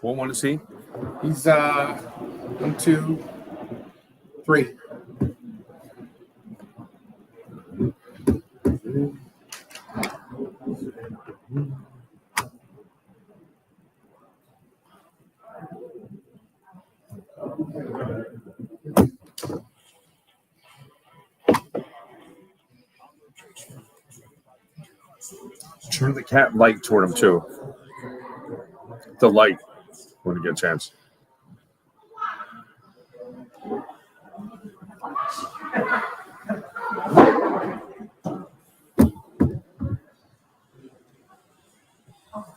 What one is he? He's 1, 2, 3. Turn the cat light toward him too. The light when you get a chance.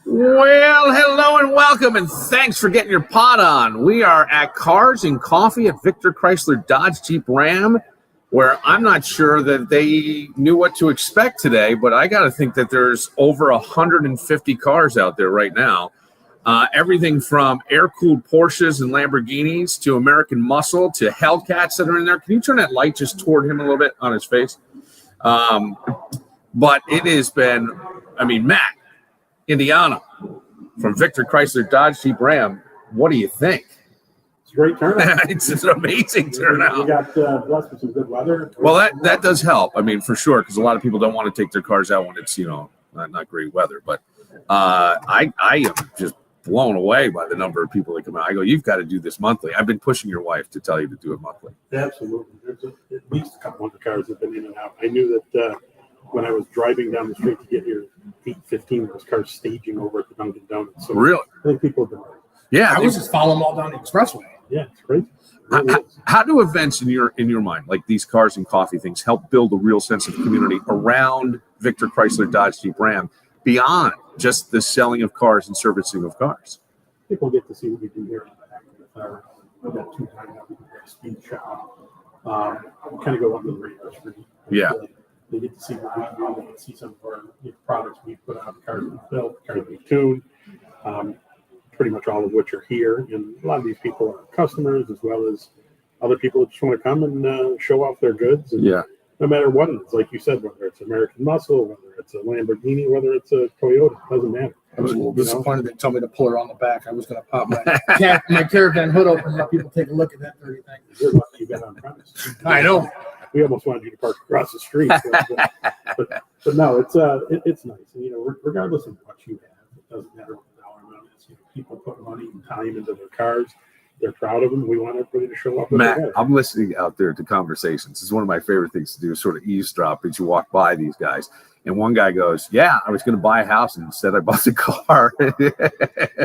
Well, hello and welcome, and thanks for getting your pot on. We are at Cars and Coffee at Victor Chrysler Dodge Jeep Ram, where I'm not sure that they knew what to expect today, but I got to think that there's over 150 cars out there right now. Everything from air-cooled Porsches and Lamborghinis to American Muscle to Hellcats that are in there. Can you turn that light just toward him a little bit on his face? But it has been, Matt, Indiana from Victor Chrysler Dodge Jeep Ram. What do you think? It's a great turnout. It's an amazing turnout. We got blessed with some good weather. Well, that does help. For sure, because a lot of people don't want to take their cars out when it's not great weather. But I am just blown away by the number of people that come out. I go, you've got to do this monthly. I've been pushing your wife to tell you to do it monthly. Absolutely. There's at least a couple hundred cars that have been in and out. I knew that when I was driving down the street to get here, 8:15, there was cars staging over at the Dunkin' Donuts. So really? I think people have been ready. Yeah, I was just following them all down the expressway. Yeah, it's crazy. How do events in your mind, like these Cars and Coffee things, help build a real sense of community around Victor Chrysler Dodge Jeep Ram beyond just the selling of cars and servicing of cars? People get to see what we do here on the back with our that 2 times that we do our speed shop. We kind of go under the radar screen. Yeah. They get to see what we do. They get to see some of our products we put out, cars we built, cars we tune, pretty much all of which are here. And a lot of these people are customers as well as other people that just want to come and show off their goods. And yeah. No matter what it is, like you said, whether it's American Muscle, whether it's a Lamborghini, whether it's a Toyota, it doesn't matter. I was a little disappointed they told me to pull her on the back. I was going to pop my caravan hood open and let people take a look at that dirty thing. You're lucky you got on premise. I know. We almost wanted you to park across the street. but no, it's nice. And, regardless of what you have, it doesn't matter what the dollar amount is. People put money and time into their cars. They're proud of them. We want everybody to show up. Matt, I'm listening out there to conversations. It's one of my favorite things to do, is sort of eavesdrop as you walk by these guys. And one guy goes, yeah, I was going to buy a house and instead I bought a car.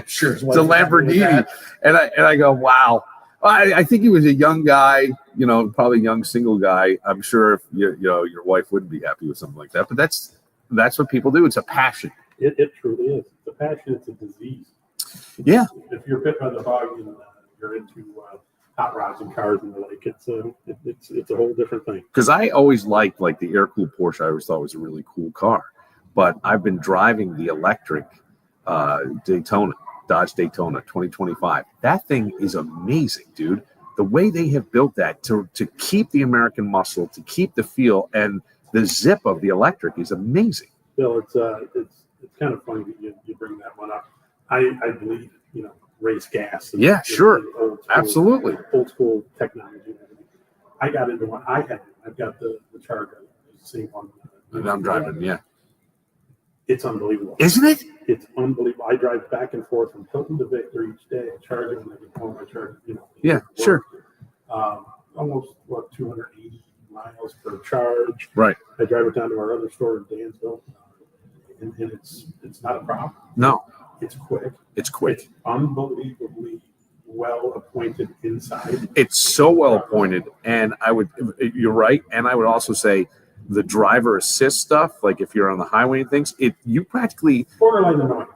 Sure. It's a Lamborghini. And I go, wow. I think he was a young guy, probably a young single guy. I'm sure if your wife wouldn't be happy with something like that. But that's what people do. It's a passion. It truly is. It's a passion. It's a disease. Yeah. If you're bit by the bug and you're into hot rods and cars and the like, it's a whole different thing. Because I always liked the air-cooled Porsche. I always thought it was a really cool car. But I've been driving the electric Daytona, Dodge Daytona 2025. That thing is amazing, dude. The way they have built that to keep the American muscle, to keep the feel, and the zip of the electric is amazing. Bill, it's kind of funny that you bring that one up. I believe, race gas. And, yeah, sure. Absolutely. Old school technology. I got into one. I've got the Charger, the same one. That I'm driving, yeah. It's unbelievable. Isn't it? It's unbelievable. I drive back and forth from Hilton to Victor each day. I charge it when I get home. I charge it, Yeah, sure. Almost, 280 miles per charge. Right. I drive it down to our other store in Dansville, and it's not a problem. No. It's quick. It's quick. It's unbelievably well appointed inside. It's so well appointed, and you're right. And I would also say the driver assist stuff, like if you're on the highway and things, you practically borderline annoying.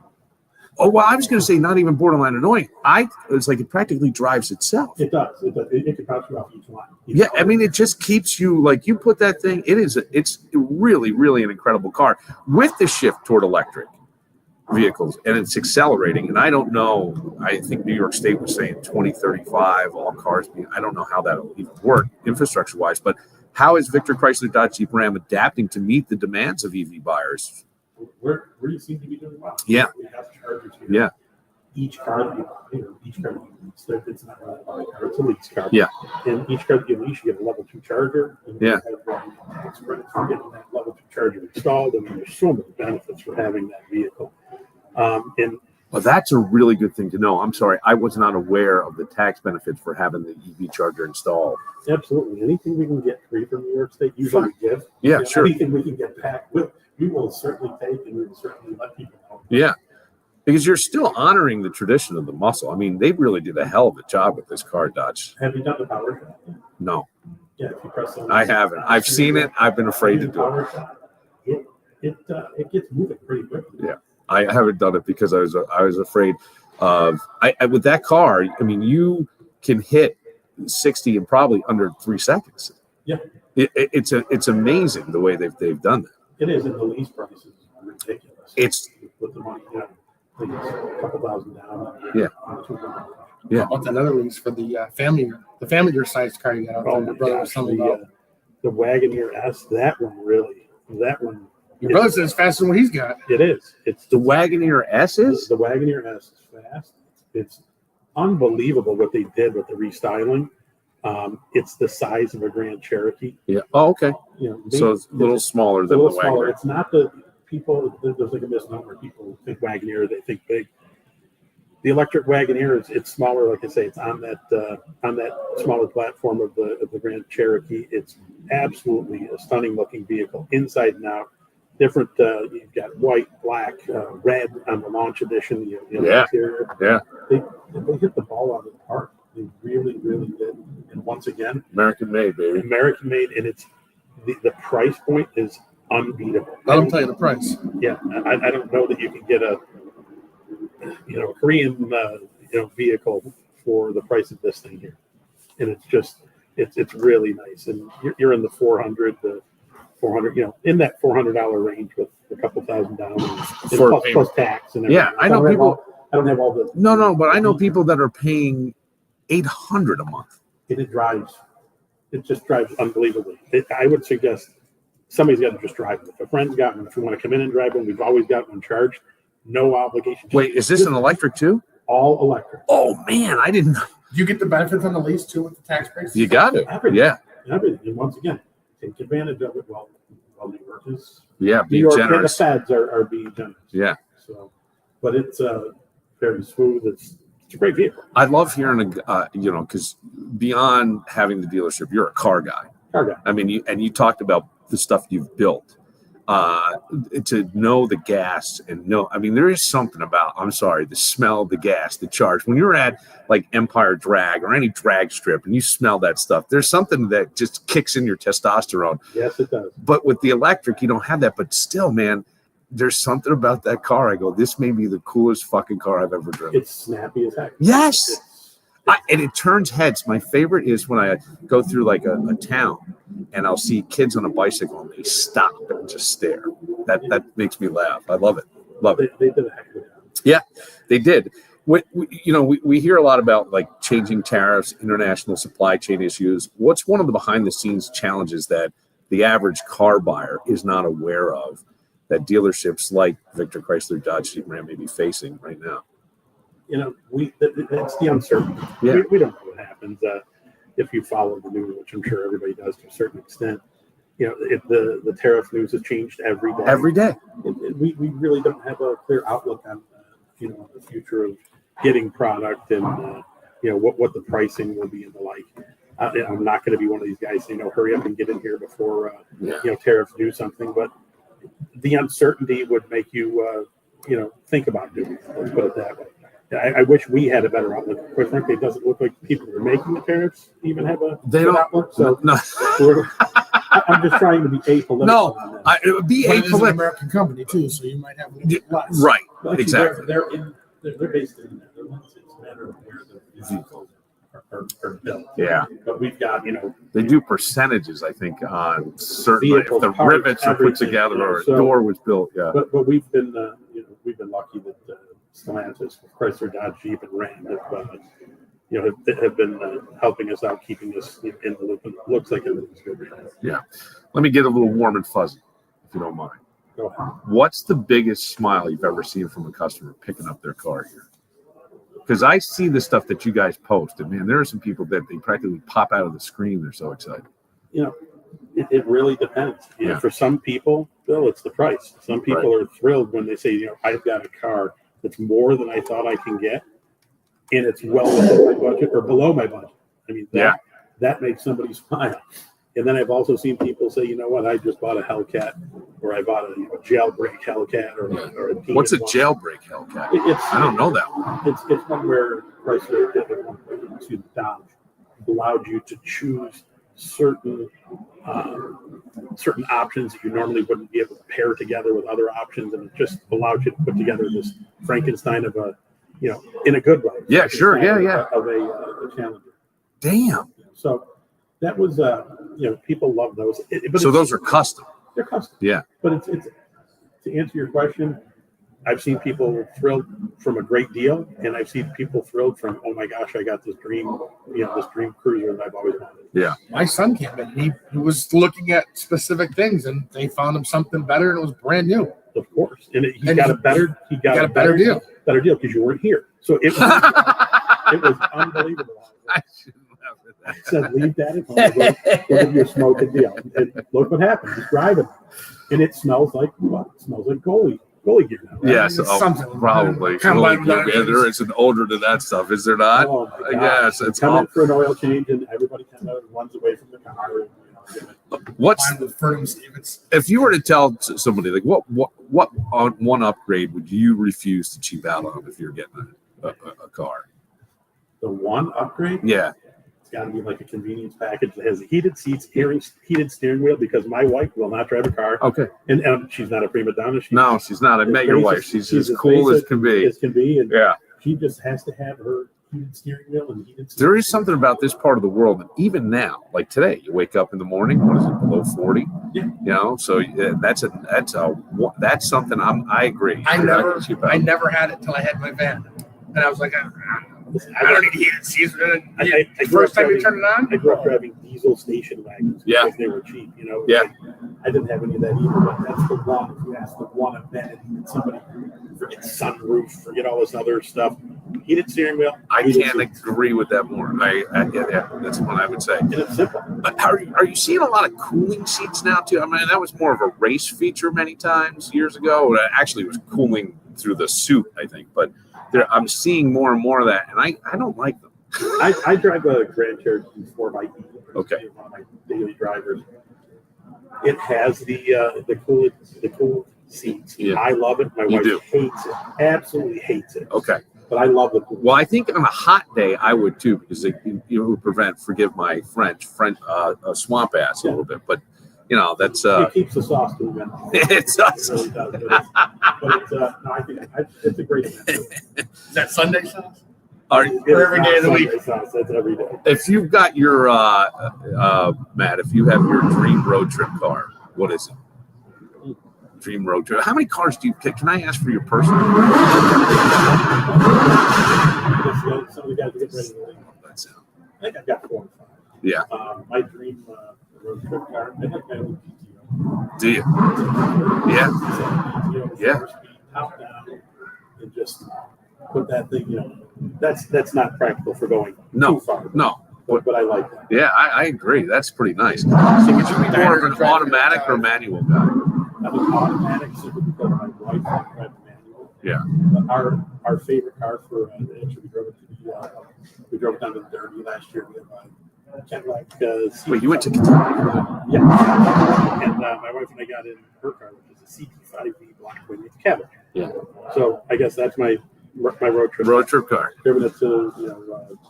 Oh, well, I was going to say not even borderline annoying. It's like it practically drives itself. It does. It can bounce you off each line. Yeah, it just keeps you, you put that thing, it's really, really an incredible car with the shift toward electric vehicles, and it's accelerating. And I don't know, I think New York State was saying 2035, all cars being, I don't know how that'll even work infrastructure-wise, but how is Victor Chrysler Dodge Jeep Ram adapting to meet the demands of EV buyers? we seem to be doing well. Yeah. We have chargers here. Yeah. Each car that each car that you lease, it's not really a car, it's a lease car. Yeah. And each car that you lease, you get a level 2 charger. And Yeah. you have tax credits for getting that level 2 charger installed, and there's so many benefits for having that vehicle. And Well, that's a really good thing to know. I'm sorry, I was not aware of the tax benefits for having the EV charger installed. absolutely, anything we can get free from New York State, usually we give. Yeah, You know, sure. Anything we can get back with, we will certainly take, and we will certainly let people know. Yeah. Because you're still honoring the tradition of the muscle. I mean, they really did a hell of a job with this car, Dutch. Have you done the power shot? No, Yeah, if you press on I haven't. I've seen it. I've been afraid to do it. Power shot, it gets moving pretty quickly. Yeah. I haven't done it because I was afraid of with that car. I mean, you can hit 60 in probably under 3 seconds. Yeah. It's amazing the way they've done that. It is, and the lease price is ridiculous. It's with the money, I think it's a couple thousand down. Yeah. How about that other lease for the family sized car you got out there? Oh Your my brother was gosh, telling me about. the Wagoneer S, that one. Your brother says it's faster than what he's got. It is. It's the Wagoneer S's. The Wagoneer S is fast. It's unbelievable what they did with the restyling. It's the size of a Grand Cherokee. Yeah. Oh, okay. You know, So it's a little smaller a than little the smaller. Wagoneer. It's not the people. There's like a misnomer. People think Wagoneer, they think big. The electric Wagoneer it's smaller. Like I say, it's on that smaller platform of the Grand Cherokee. It's absolutely a stunning looking vehicle, inside and out. Different. You've got white, black, red on the launch edition. Yeah. Interior. Yeah. They hit the ball out of the park. They really, really did. And once again, American made, baby. American made, and it's the price point is unbeatable. Let him tell you the price. Yeah, I don't know that you can get a Korean vehicle for the price of this thing here, and it's really nice. And you're in the 400 in that $400 range with a couple $1,000 down, and plus tax and everything. Yeah, I know people. I don't have all the. No, but I know people that are paying $800 a month. It just drives unbelievably. I would suggest somebody's got to just drive it. If a friend's got one, if you want to come in and drive one, we've always got one charged. No obligation. Wait, is this an electric too? All electric. Oh man, I didn't know. Do you get the benefits on the lease too with the tax breaks? You got it. Everything. Yeah. Everything. And once again, take advantage of it while New York is. Yeah, New be York generous. and the feds are being generous. Yeah. So, but it's very smooth. It's a great vehicle. I love hearing, because beyond having the dealership, you're a car guy. Car guy. I mean, you talked about the stuff you've built. To know the gas and know, I mean, there is something about, I'm sorry, the smell of the gas, the charge. When you're at like Empire Drag or any drag strip and you smell that stuff, there's something that just kicks in your testosterone. Yes, it does. But with the electric, you don't have that. But still, man, there's something about that car. I go, this may be the coolest fucking car I've ever driven. It's snappy as heck. Yes. And it turns heads. My favorite is when I go through like a town and I'll see kids on a bicycle and they stop and just stare. That makes me laugh. I love it. Love it. They did a heck of a job. Yeah, they did. We hear a lot about like changing tariffs, international supply chain issues. What's one of the behind the scenes challenges that the average car buyer is not aware of that dealerships like Victor Chrysler Dodge Jeep Ram may be facing right now? That's the uncertainty. Yeah. We don't know what happens if you follow the news, which I'm sure everybody does to a certain extent. If the tariff news has changed every day. Every day. We really don't have a clear outlook on the future of getting product and what the pricing will be and the like. I'm not going to be one of these guys saying, hurry up and get in here before tariffs do something. But the uncertainty would make you think about doing it. Let's put it that way. I wish we had a better outlook. Quite frankly, it doesn't look like people who are making the tariffs even have a good outlook. So No. I'm just trying to be apolitical. No, on that. it would be But it is an apolitical. American company too, so you might have a little bit less. Right. Well, actually, Exactly. They're based in the Netherlands. It's a matter of where the vehicles are built. Yeah. But we've got They do percentages, I think, on certain Vehicles, if the parts, rivets are put everything, together or a so- door was built. Yeah. But we've been lucky that Stellantis, Chrysler, Dodge, Jeep, and Ram have been helping us out, keeping us in the loop. And it looks like everything's good right now. Yeah. Let me get a little warm and fuzzy, if you don't mind. Go ahead. What's the biggest smile you've ever seen from a customer picking up their car here? Because I see the stuff that you guys post, and man, there are some people that they practically pop out of the screen. They're so excited. You know, it really depends. You know, for some people, Bill, it's the price. Some people are thrilled when they say, you know, I've got a car that's more than I thought I can get, and it's well within my budget or below my budget. I mean, that makes somebody smile. And then I've also seen people say, you know what, I just bought a Hellcat, or I bought a jailbreak Hellcat, or a P1. What's a jailbreak Hellcat? I don't know that one. It's one where Chrysler Dodge allowed you to choose certain options that you normally wouldn't be able to pair together with other options, and it just allowed you to put together this Frankenstein of a, you know, in a good way. Yeah, sure, of a Challenger. Damn. So that was, you know, people love those. So those are custom. They're custom. Yeah. But it's to answer your question, I've seen people thrilled from a great deal, and I've seen people thrilled from, oh my gosh, I got this dream, you know, this dream cruiser that I've always wanted. Yeah. My son came in. He was looking at specific things, and they found him something better, and it was brand new. Of course, and he got a better deal. Better deal because you weren't here. So it was unbelievable. I shouldn't have I said, leave that at home. We'll give you a smoking deal. And look what happened. He's driving, and it smells like what? It smells like goalie gear now. Right? Yes, probably. There is an odor to that stuff, is there not? Oh my God. Yes, it's come in for an oil change, and everybody kind of runs away from the car. If you were to tell somebody, like, what one upgrade would you refuse to cheap out on if you're getting a car? The one upgrade? Yeah. It's got to be like a convenience package that has heated seats, heated steering wheel, because my wife will not drive a car. Okay. And she's not a prima donna. No, she's not. I met your wife. She's as cool as can be. And yeah. She just has to have her heated steering wheel and heated seats. There is something about this part of the world that even now, like today, you wake up in the morning, what is it, below 40? Yeah. You know, so that's something I agree. I never had it till I had my van. And I was like, I don't need heated seats. The first time you turn it on? I grew up driving diesel station wagons because they were cheap, you know. Yeah. I didn't have any of that either, but that's the one. If you ask the one amenity that somebody, forget sunroof, forget all this other stuff, heated steering wheel. I can't agree with that more. Yeah, that's what I would say. And it's simple. Are you seeing a lot of cooling seats now too? I mean, that was more of a race feature many times years ago. It actually was cooling through the suit, I think, but I'm seeing more and more of that, and I don't like them. I drive a Grand Cherokee 4xe. Okay. One of my daily drivers. It has the cool seats. Yeah. I love it. My wife hates it. Absolutely hates it. Okay. But I love the cool. Well, I think on a hot day I would too, because it would prevent, forgive my French, swamp ass a little bit. But you know, that's it keeps the sauce to the it does. It really does. But it's no, I think it's a great event. Is that Sunday sauce? Every day of the week. Sauce, that's every day. If you've got your Matt, if you have your dream road trip car, what is it? Dream road trip. How many cars do you pick? Can I ask for your personal? Some of the guys are getting ready to leave. I think I've got 4 or 5. Yeah. My dream road trip car. I think my own PTO. Do you? Yeah. Yeah. Top down, and just put that thing. You know, that's not practical for going too far. No. But I like that. Yeah, I agree. That's pretty nice. So would you be more of an automatic or manual guy? I'm an automatic simply because my wife drives manual. Yeah. But our favorite car for we drove down to the Derby last year. We have Cadillac. Wait, you went to Kentucky? Yeah. And my wife and I got in her car, which is a CT5V Blackwing with Cadillac. Yeah. So I guess that's my road trip. Road trip car. Driven it to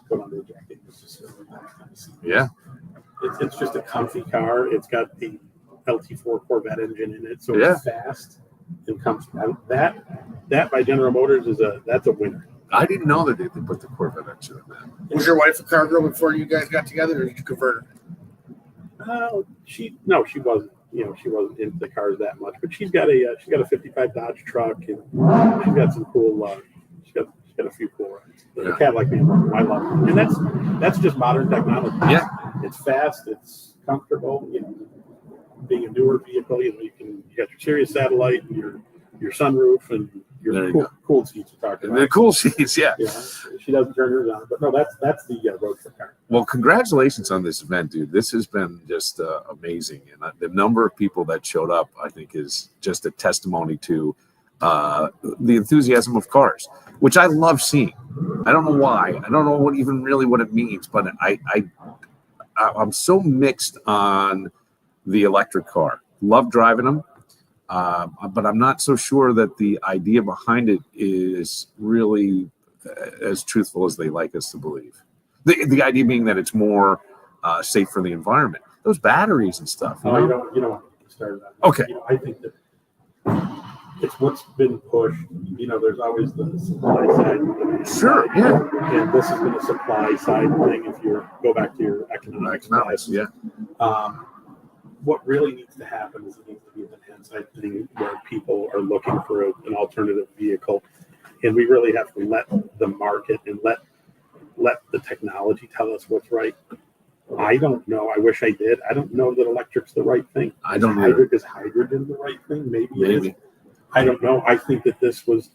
put on the jacket. Yeah. It's just a comfy car. It's got the LT4 Corvette engine in it, so it's fast and comes out. That by General Motors that's a winner. I didn't know that they put the Corvette engine in that. Was your wife a car girl before you guys got together, or did you convert her? She wasn't. You know, she wasn't into the cars that much, but she's got a 55 Dodge truck, and she's got some cool. She's got a few cool rides. The Cadillac being one, I love it, and that's just modern technology. Yeah, it's fast, it's comfortable. You know, being a newer vehicle, you got your Sirius satellite and your sunroof and There your you cool, go. cool seats you're talking And they're about. cool seats, yeah. Yeah, she doesn't turn hers on, but no, that's the road trip car. Well, congratulations on this event, dude. This has been just amazing. And the number of people that showed up, I think, is just a testimony to the enthusiasm of cars, which I love seeing. I don't know why. I don't know what it means, but I'm so mixed on the electric car. Love driving them. But I'm not so sure that the idea behind it is really as truthful as they like us to believe. The idea being that it's more safe for the environment. Those batteries and stuff. You don't want to get started on that. Okay. I think that it's what's been pushed. There's always the supply side. Sure. Yeah. And this has been a supply side thing. If you go back to your economics class. Yeah. What really needs to happen is it needs to be an demand-side thing where people are looking for an alternative vehicle, and we really have to let the market and let the technology tell us what's right. I don't know. I wish I did. I don't know that electric's the right thing. I don't know. Is hydrogen the right thing? Maybe it is. I don't know. I think that this was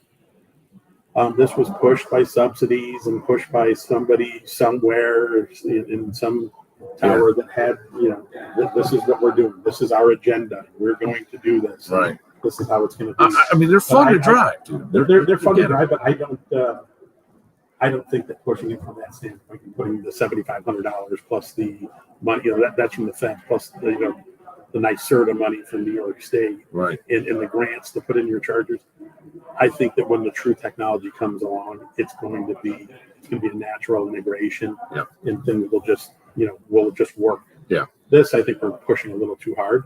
pushed by subsidies and pushed by somebody somewhere in some tower that had, this is what we're doing. This is our agenda. We're going to do this. Right. This is how it's going to be. I mean, they're fun to drive, dude. They're fun to drive, but I don't think that pushing it from that standpoint and putting the $7,500 plus the money, that's from the Fed, plus the NYSERDA money from New York State, right, and the grants to put in your chargers. I think that when the true technology comes along, it's going to be a natural integration, and things will just work. Yeah. This, I think we're pushing a little too hard.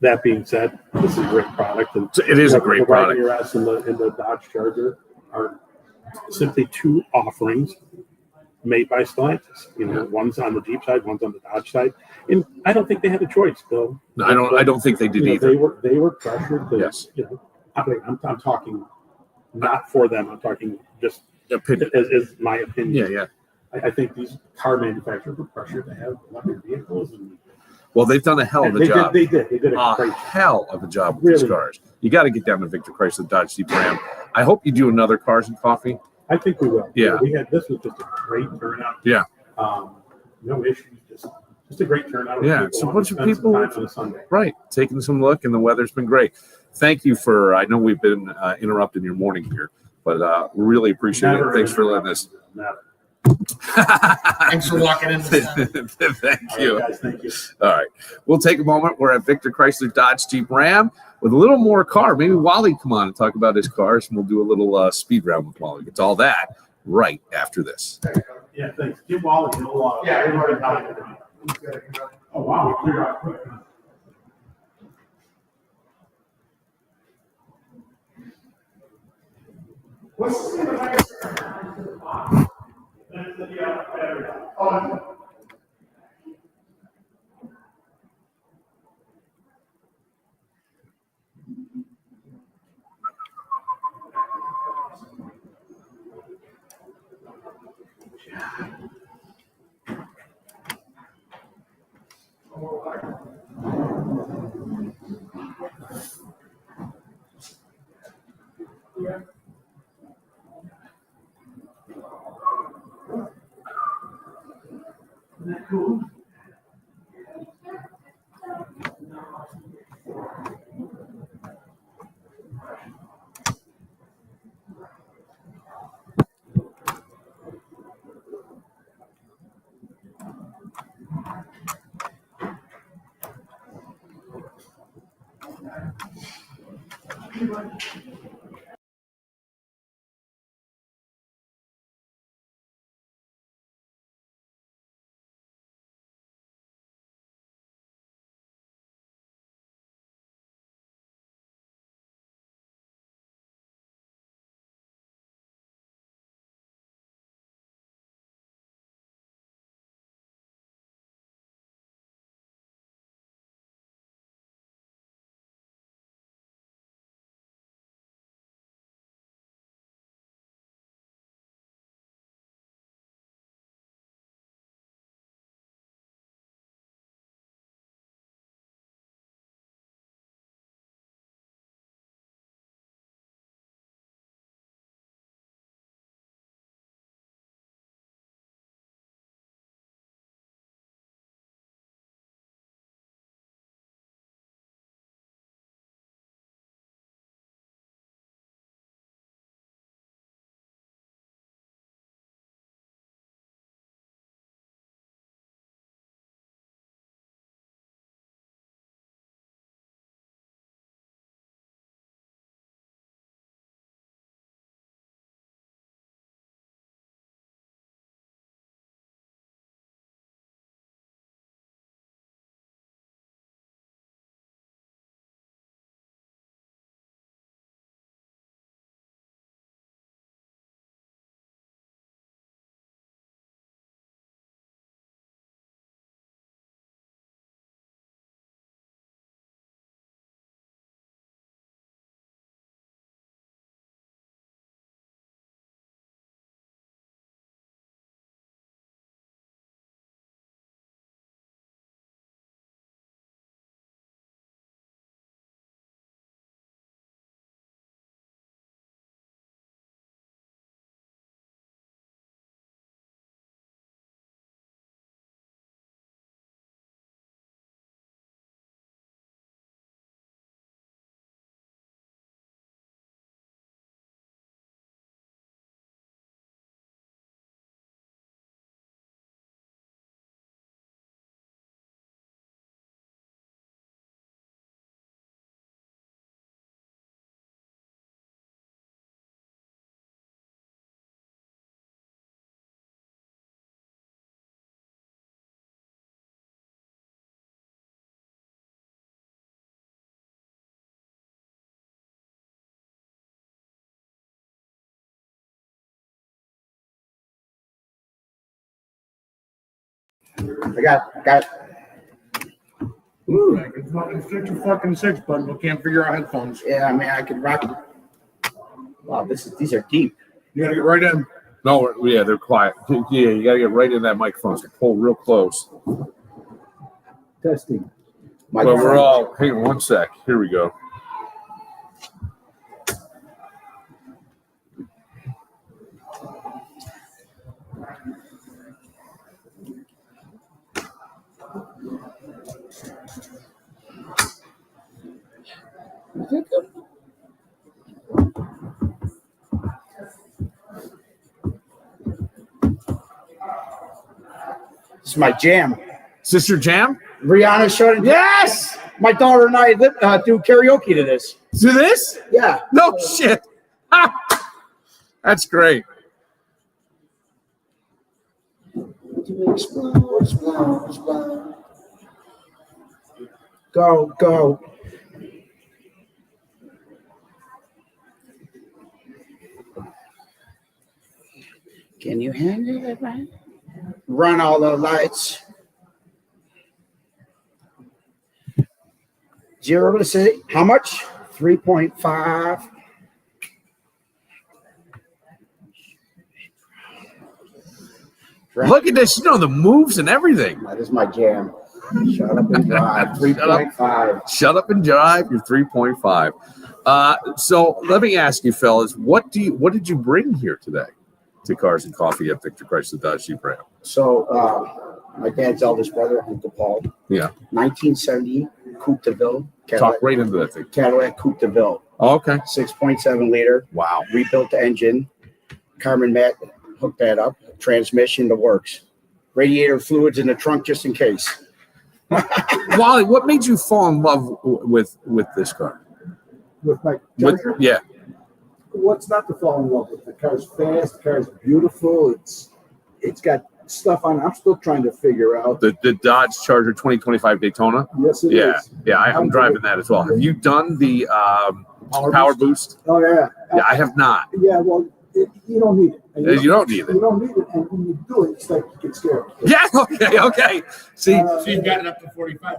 That being said, this is a great product, and it is a great product. The RS and the Dodge Charger are simply two offerings made by Stellantis. One's on the Jeep side, one's on the Dodge side, and I don't think they had a choice, Bill. No, I don't think they did either. They were pressured to. Yes. I'm talking not for them. I'm talking just opinion. As my opinion. Yeah. I think these car manufacturers were pressured to have electric vehicles. Well, they've done a hell of a job. They did a great hell of a job with these cars. You got to get down to Victor Chrysler Dodge Jeep Ram. I hope you do another Cars and Coffee. I think we will. Yeah. This was just a great turnout. Yeah. No issues. Just a great turnout. Yeah. It's a bunch of people. On a Sunday. Right. Taking some look, and the weather's been great. Thank you for. I know we've been interrupting your morning here, but really appreciate it. Thanks for letting us. Thanks for walking in. Thank you. All right, guys, thank you. All right. We'll take a moment. We're at Victor Chrysler Dodge Jeep Ram with a little more car. Maybe Wally come on and talk about his cars, and we'll do a little speed round with Wally. It's all that right after this. Yeah, thanks. Give Wally a little. Oh, wow. We cleared out quick. What's the cool? I got. Ooh, I can fucking fit your fucking 6 button, but can't figure out headphones. Yeah, I mean, I could rock it. Wow, these are deep. You gotta get right in. No, yeah, they're quiet. Yeah, you got to get right in that microphone. So pull real close. Testing. Well, we're all. Hang on 1 sec. Here we go. It's my jam. Is this your jam? Rihanna showed it. Yes, my daughter and I do karaoke to this. To this? Yeah. No shit. That's great. Go. Can you handle it, right? Run all the lights. 0 to 6. How much? 3.5. Look at this. You know the moves and everything. That is my jam. Shut up and drive. 3.5. Shut up and drive. You're 3.5. So let me ask you, fellas, what did you bring here today to Cars and Coffee at Victor Chrysler Dodge Jeep Ram? So my dad's eldest brother, Uncle Paul. Yeah. 1970 Coupe de Ville. Talk right into that thing. Cadillac Coupe de Ville. Oh, okay. 6.7 liter. Wow. Rebuilt the engine. Carbon mat hooked that up. Transmission, the works. Radiator fluids in the trunk just in case. Wally, what made you fall in love with this car? With my Charger? Yeah. What's not to fall in love with? The car's fast. The car's beautiful. It's got stuff on. I'm still trying to figure out. The Dodge Charger 2025 Daytona. Yes, it is. Yeah. I'm driving that as well. Have you done the power boost? Oh yeah. Yeah, I have not. Yeah. Well, you don't need it. And You don't need it. You don't need it, and when you do it, it's like you get scared. Yeah. Okay. See. So you've gotten up to 45.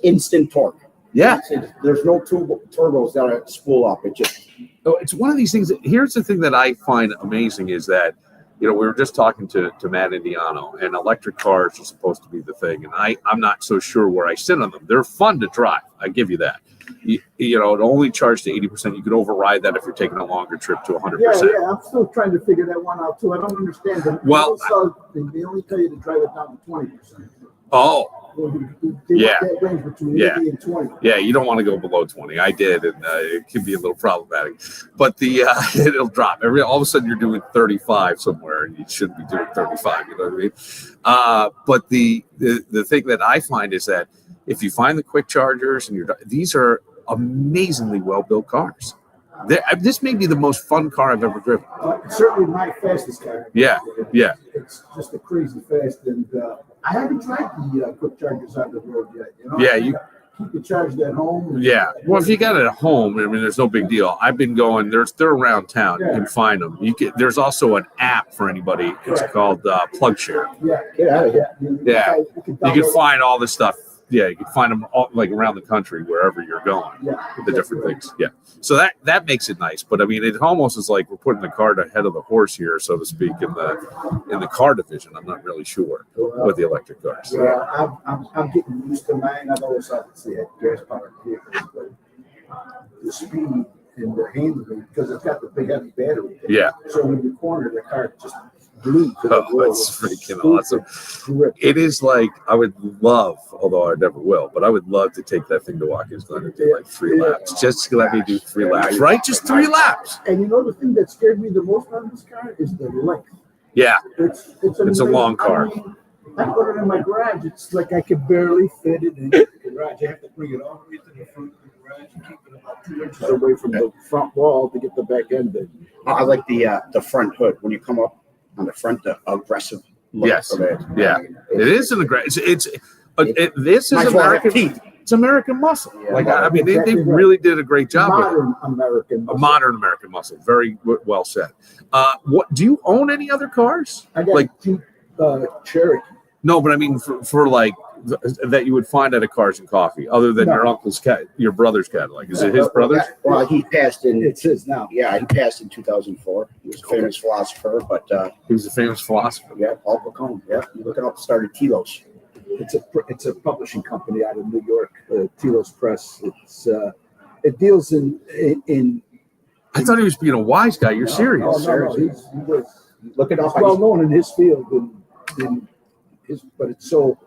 Instant torque. Yeah. There's no turbos that spool up. It just. It's one of these things. Here's the thing that I find amazing is that, we were just talking to Matt Indiano, and electric cars are supposed to be the thing. And I'm not so sure where I sit on them. They're fun to drive. I give you that. It only charge to 80%. You could override that if you're taking a longer trip to 100%. Yeah. I'm still trying to figure that one out too. I don't understand them. Well, they only tell you to drive it down to 20%. Oh. Yeah. That range between 80 and 20. Yeah, you don't want to go below 20. I did, and it can be a little problematic. But it'll drop. All of a sudden, you're doing 35 somewhere, and you shouldn't be doing 35. You know what I mean? But the thing that I find is that if you find the quick chargers, and these are amazingly well built cars. This may be the most fun car I've ever driven. Certainly my fastest car. Yeah. It's just a crazy fast, and I haven't tried the quick chargers on the road yet. Yeah, you keep it charged at home. Yeah. Well, if you got it at home, I mean, there's no big deal. I've been going. They're around town. You can find them. There's also an app for anybody. It's called Plug Share. Yeah. Get out of here. You can find all this stuff. Yeah, you can find them all, like around the country, wherever you're going. Yeah, the different things. Yeah, so that makes it nice. But I mean, it almost is like we're putting the cart ahead of the horse here, so to speak, in the car division. I'm not really sure with the electric cars. Yeah, I'm getting used to mine. I've always thought it's the gas powered vehicles, but the speed and the handling, because it's got the big heavy battery. Yeah. So when you corner, the car just blew to the road. That's freaking awesome. It is like, I would love, although I never will, but I would love to take that thing to Watkins Glen and do like 3 laps. Just let me do 3 laps, right? Just 3 laps. And you know the thing that scared me the most on this car is the length. Yeah. It's a long car. I put it in my garage. It's like I could barely fit it in the garage. I have to bring it all the way to the front of the garage and keep it about 2 inches away from the front wall to get the back end in. I like the front hood when you come up on the front, the aggressive look of it. Yeah. It is an aggressive. This is American. It's American muscle. Yeah, like I mean, they really did a great job with American muscle. A modern American muscle. Very well said. What do you own any other cars? I got like Jeep Cherokee. No, but I mean for like that you would find at a Cars and Coffee, other than your uncle's cat, your brother's Cadillac. Is it his brother's? Well, he passed in. It's his now. Yeah, he passed in 2004. He was a famous philosopher, but He was a famous philosopher. yeah, Paul Pacone. Yeah, you look it up. Started Telos. It's a publishing company out of New York, Telos Press. It deals in. I thought he was being a wise guy. You're serious? No. He was Look it up. well known in his field, but it's so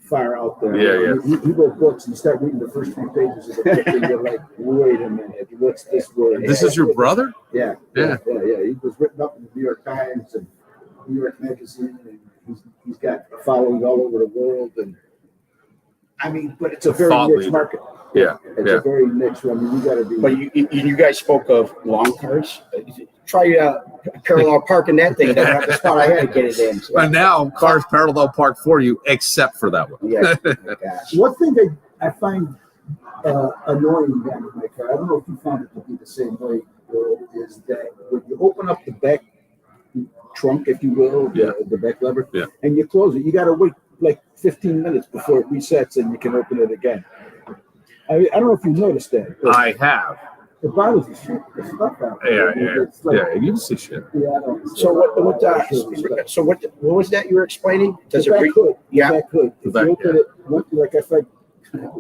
far out there. Yeah. He wrote books, and you start reading the first few pages of the book, and you're like, wait a minute, what's this word? This is your brother? Yeah. He was written up in the New York Times and New York Magazine, and he's got a following all over the world. And I mean, but it's a very niche market. Yeah. It's a very niche. I mean, you got to be. But you guys spoke of long cars. Try parallel parking that thing. That's the spot I had to get it in. So. And now Cars parallel park for you, except for that one. Yeah. Gosh. One thing I find annoying with my car, I don't know if you found it to be the same way, is that when you open up the back trunk, if you will, the back lever, and you close it, you got to wait like 15 minutes before it resets and you can open it again. I don't know if you noticed that. I have. It bothers the shit. The stuff out Yeah, there. It's like, you can see shit. Yeah, I don't. So what was that you were explaining? Does the it? back hood. Yeah. The back hood. If you open it, like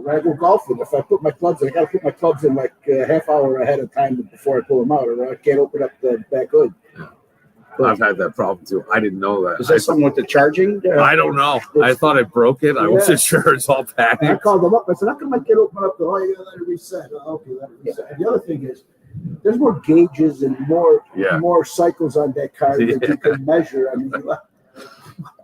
when I go golfing, if I put my clubs in, I got to put my clubs in like a half hour ahead of time before I pull them out, or I can't open up the back hood. Yeah. I've had that problem too. I didn't know that. Is that something with the charging? I don't know. I thought I broke it. I wasn't sure. It's all I panicked. called them up. I said, how come I can't open up the, you gotta let it reset. Okay, let it reset. And the other thing is, there's more gauges and more cycles on that car that you can measure. I mean,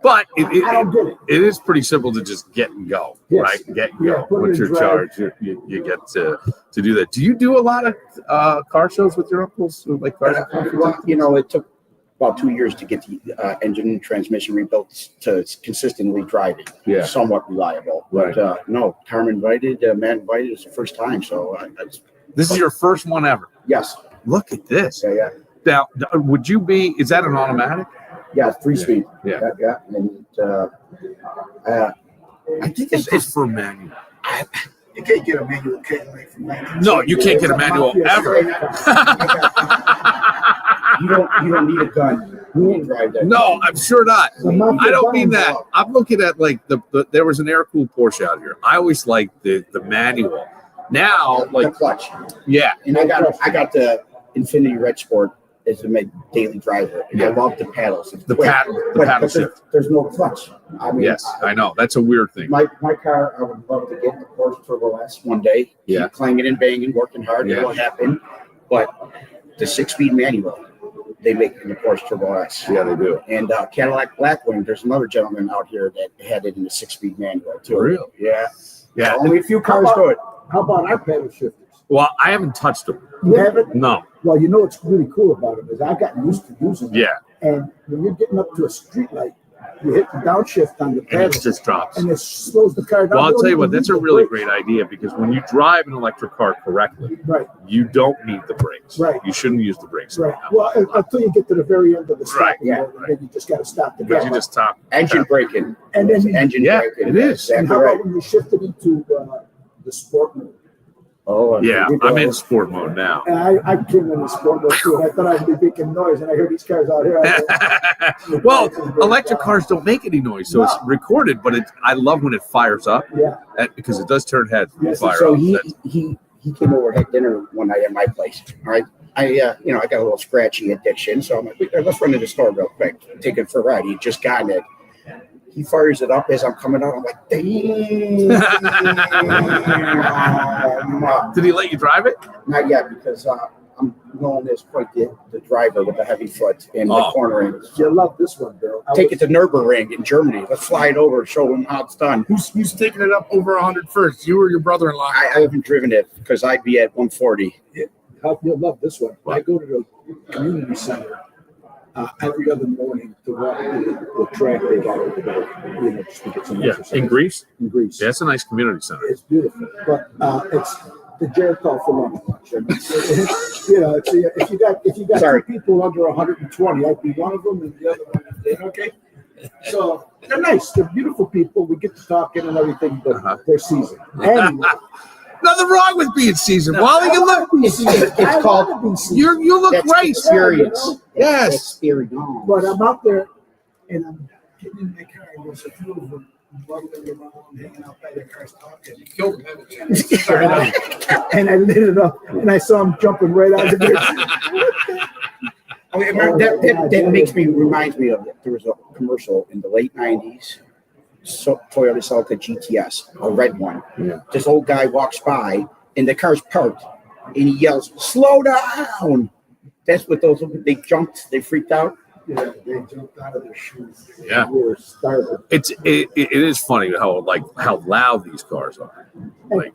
But I don't get it. it is pretty simple to just get and go, Yes. right? Get and go. put it Once in you're drive. charged, you get to do that. Do you do a lot of car shows with your uncles? Like cars? Well, it took about 2 years to get the engine and transmission rebuilt to consistently drive it. Yeah. Somewhat reliable. Right. But no, Carmen invited, Matt invited. It's the first time. So This is your first one ever. yes. Look at this. Yeah. Now, is that an automatic? Yeah, 3-speed. Yeah. Yeah. And I think it's for manual. You can't get a manual Cadillac from 19. No, you can't get a manual ever. You don't need a gun. You can drive that. No, I'm sure not. The Mafia I don't mean Guns. that. I'm looking at like there was an air-cooled Porsche out here. I always liked the manual. Now, The like, clutch. yeah, And I got the Infinity Red Sport as my daily driver. And I love the paddles. It's the quick. paddle But shift. there's no clutch. I mean, Yes, I know. That's a weird thing. My car, I would love to get the Porsche Turbo S one day. Yeah. Keep clanging and banging, working hard. Yeah. It won't happen. But the 6-speed manual, they make in the Porsche Turbo S. Yeah, they do. And Cadillac Blackwing, there's another gentleman out here that had it in the 6-speed manual too. Really? Yeah. Yeah. Only a few cars do it. How about our paddle shifters? Well, I haven't touched them. You haven't? No. Well, you know what's really cool about them is I've gotten used to using them. Yeah. And when you're getting up to a street light, you hit the downshift on the And pedal, it just drops. and it slows the car down. Well, I'll You don't tell you what, even that's need a the really brakes. great idea because when you drive an electric car correctly, Right, you don't need the brakes. Right. You shouldn't use the brakes. right. Well, until you get to the very end of the Right, stopping mode, and then you just got to stop the Because car. you just top. Engine braking. And then, Engine Yeah, braking. it is. and Exactly how right. about when you shift it into the sport mode? Oh, Yeah, I'm in sport mode now. And I came in the sport mode too, and I thought I'd be making noise, and I heard these cars out here. I go, Well, electric cars don't make any noise, so it's recorded. But I love when it fires up yeah. because it does turn heads when it fires So up. he came over and had dinner one night at my place. All right. I got a little scratchy addiction, so I'm like, let's run to the store real quick, take it for a ride. He just gotten it. He fires it up as I'm coming out. I'm like, damn. Did he let you drive it? Not yet, because I'm known as quite the driver with the heavy foot in the cornering. You love this one, Bill. Take it to Nürburgring in Germany. Let's fly it over and show him how it's done. Who's taking it up over 100 first? You or your brother-in-law? I haven't driven it because I'd be at 140. You'll love this one. I go to the community center every other morning to walk the track they got over there, just to get some exercise. In Greece. In Greece. Yeah, it's a nice community center. It's beautiful, but it's the Jericho for lunch. If you got Sorry. two people under 120, I'd be one of them, and the other one. Okay. So they're nice. They're beautiful people. We get to talking and everything, but Uh-huh. they're seasoned. Anyway, Nothing wrong with being seasoned. Wally, you look. It's called You look that's great. experience. Yes. Experience. but I'm out there and I'm getting in my car and there's a few of them bubbling around, hanging out by their cars talking. You killed him. And I lit it up and I saw them jumping right out of there. I mean, reminds me of it. There was a commercial in the late 90s. So Toyota sold a GTS, a red one. Yeah. This old guy walks by and the car's parked and he yells, "Slow down!" That's what they jumped, they freaked out. Yeah, they jumped out of their shoes. Yeah. We were startled. It is funny how loud these cars are.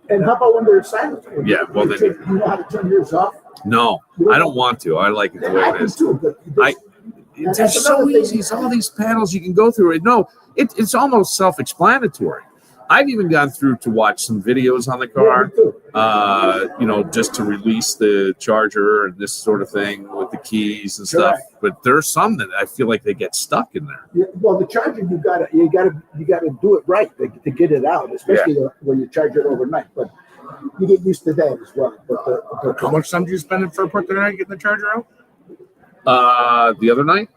And how about when they're silent? Yeah, well, you know how to turn yours off? No, I don't want to. I like it the way I it do is. too, but It's that's so another thing. easy. It's all these panels you can go through. It's almost self-explanatory. I've even gone through to watch some videos on the car, just to release the charger and this sort of thing with the keys and stuff. Right. But there's some that I feel like they get stuck in there. Yeah, well, the charger you gotta do it right to get it out, especially when you charge it overnight. But you get used to that as well. But How much time do you spend for a part tonight getting the charger out? The other night,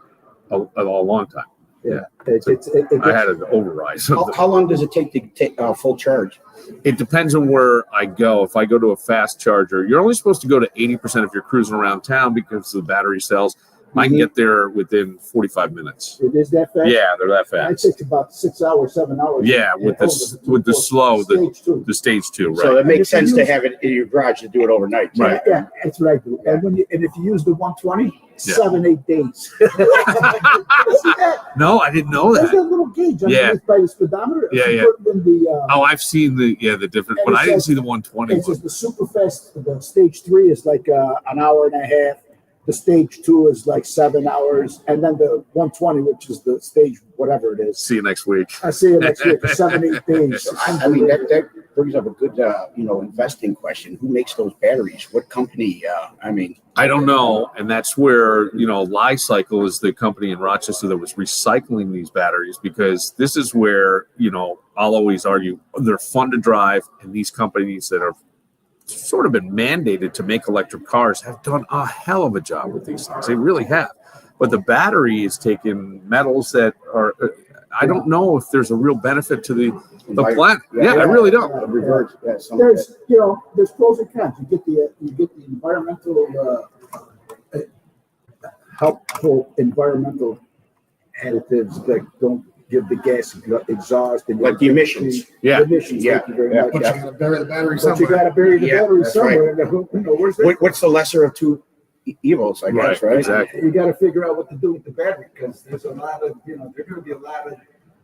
a long time. yeah, I had an override. How long does it take to take full charge? It depends on where I go. If I go to a fast charger, you're only supposed to go to 80% if you're cruising around town because of the battery cells. I can get there within 45 minutes. It is that fast. Yeah, they're that It fast. takes about 6 hours, 7 hours. Yeah, with the slow, stage two. the stage 2, right? So it makes And if sense you to use- have it in your garage to do it overnight. Right. Yeah, that's what I do. And if you use the 120, 7-8 days. See that? No, I didn't know There's that. that little gauge Yeah. underneath by the speedometer. Yeah, If you yeah. put it in the, Oh, I've seen the difference, And but it I didn't says- see the 120 it one. says the super fast, the stage 3 is like an hour and a half. The stage 2 is like 7 hours, and then the 120, which is the stage whatever it is. See you next week. I see it next week, 7-8 days. I mean, that brings up a good, investing question. Who makes those batteries? What company? I don't know, and that's where Li-Cycle is the company in Rochester that was recycling these batteries, because this is where I'll always argue they're fun to drive, and these companies that are sort of been mandated to make electric cars have done a hell of a job with these things. They really have. But the battery is taking metals that are, I don't know if there's a real benefit to the planet. Yeah, I really don't. Reverse. Yeah, There's pros and cons. You get the environmental helpful environmental additives that don't give the gas exhaust and Like the emissions. Yeah. The emissions. Yeah. Thank you very Yeah. much. But you gotta bury the battery But you somewhere. got to bury the Yeah, battery that's somewhere. Where's that? What's the lesser of two evils? I guess, right? Exactly. You got to figure out what to do with the battery, because there's a lot of, there's going to be a lot of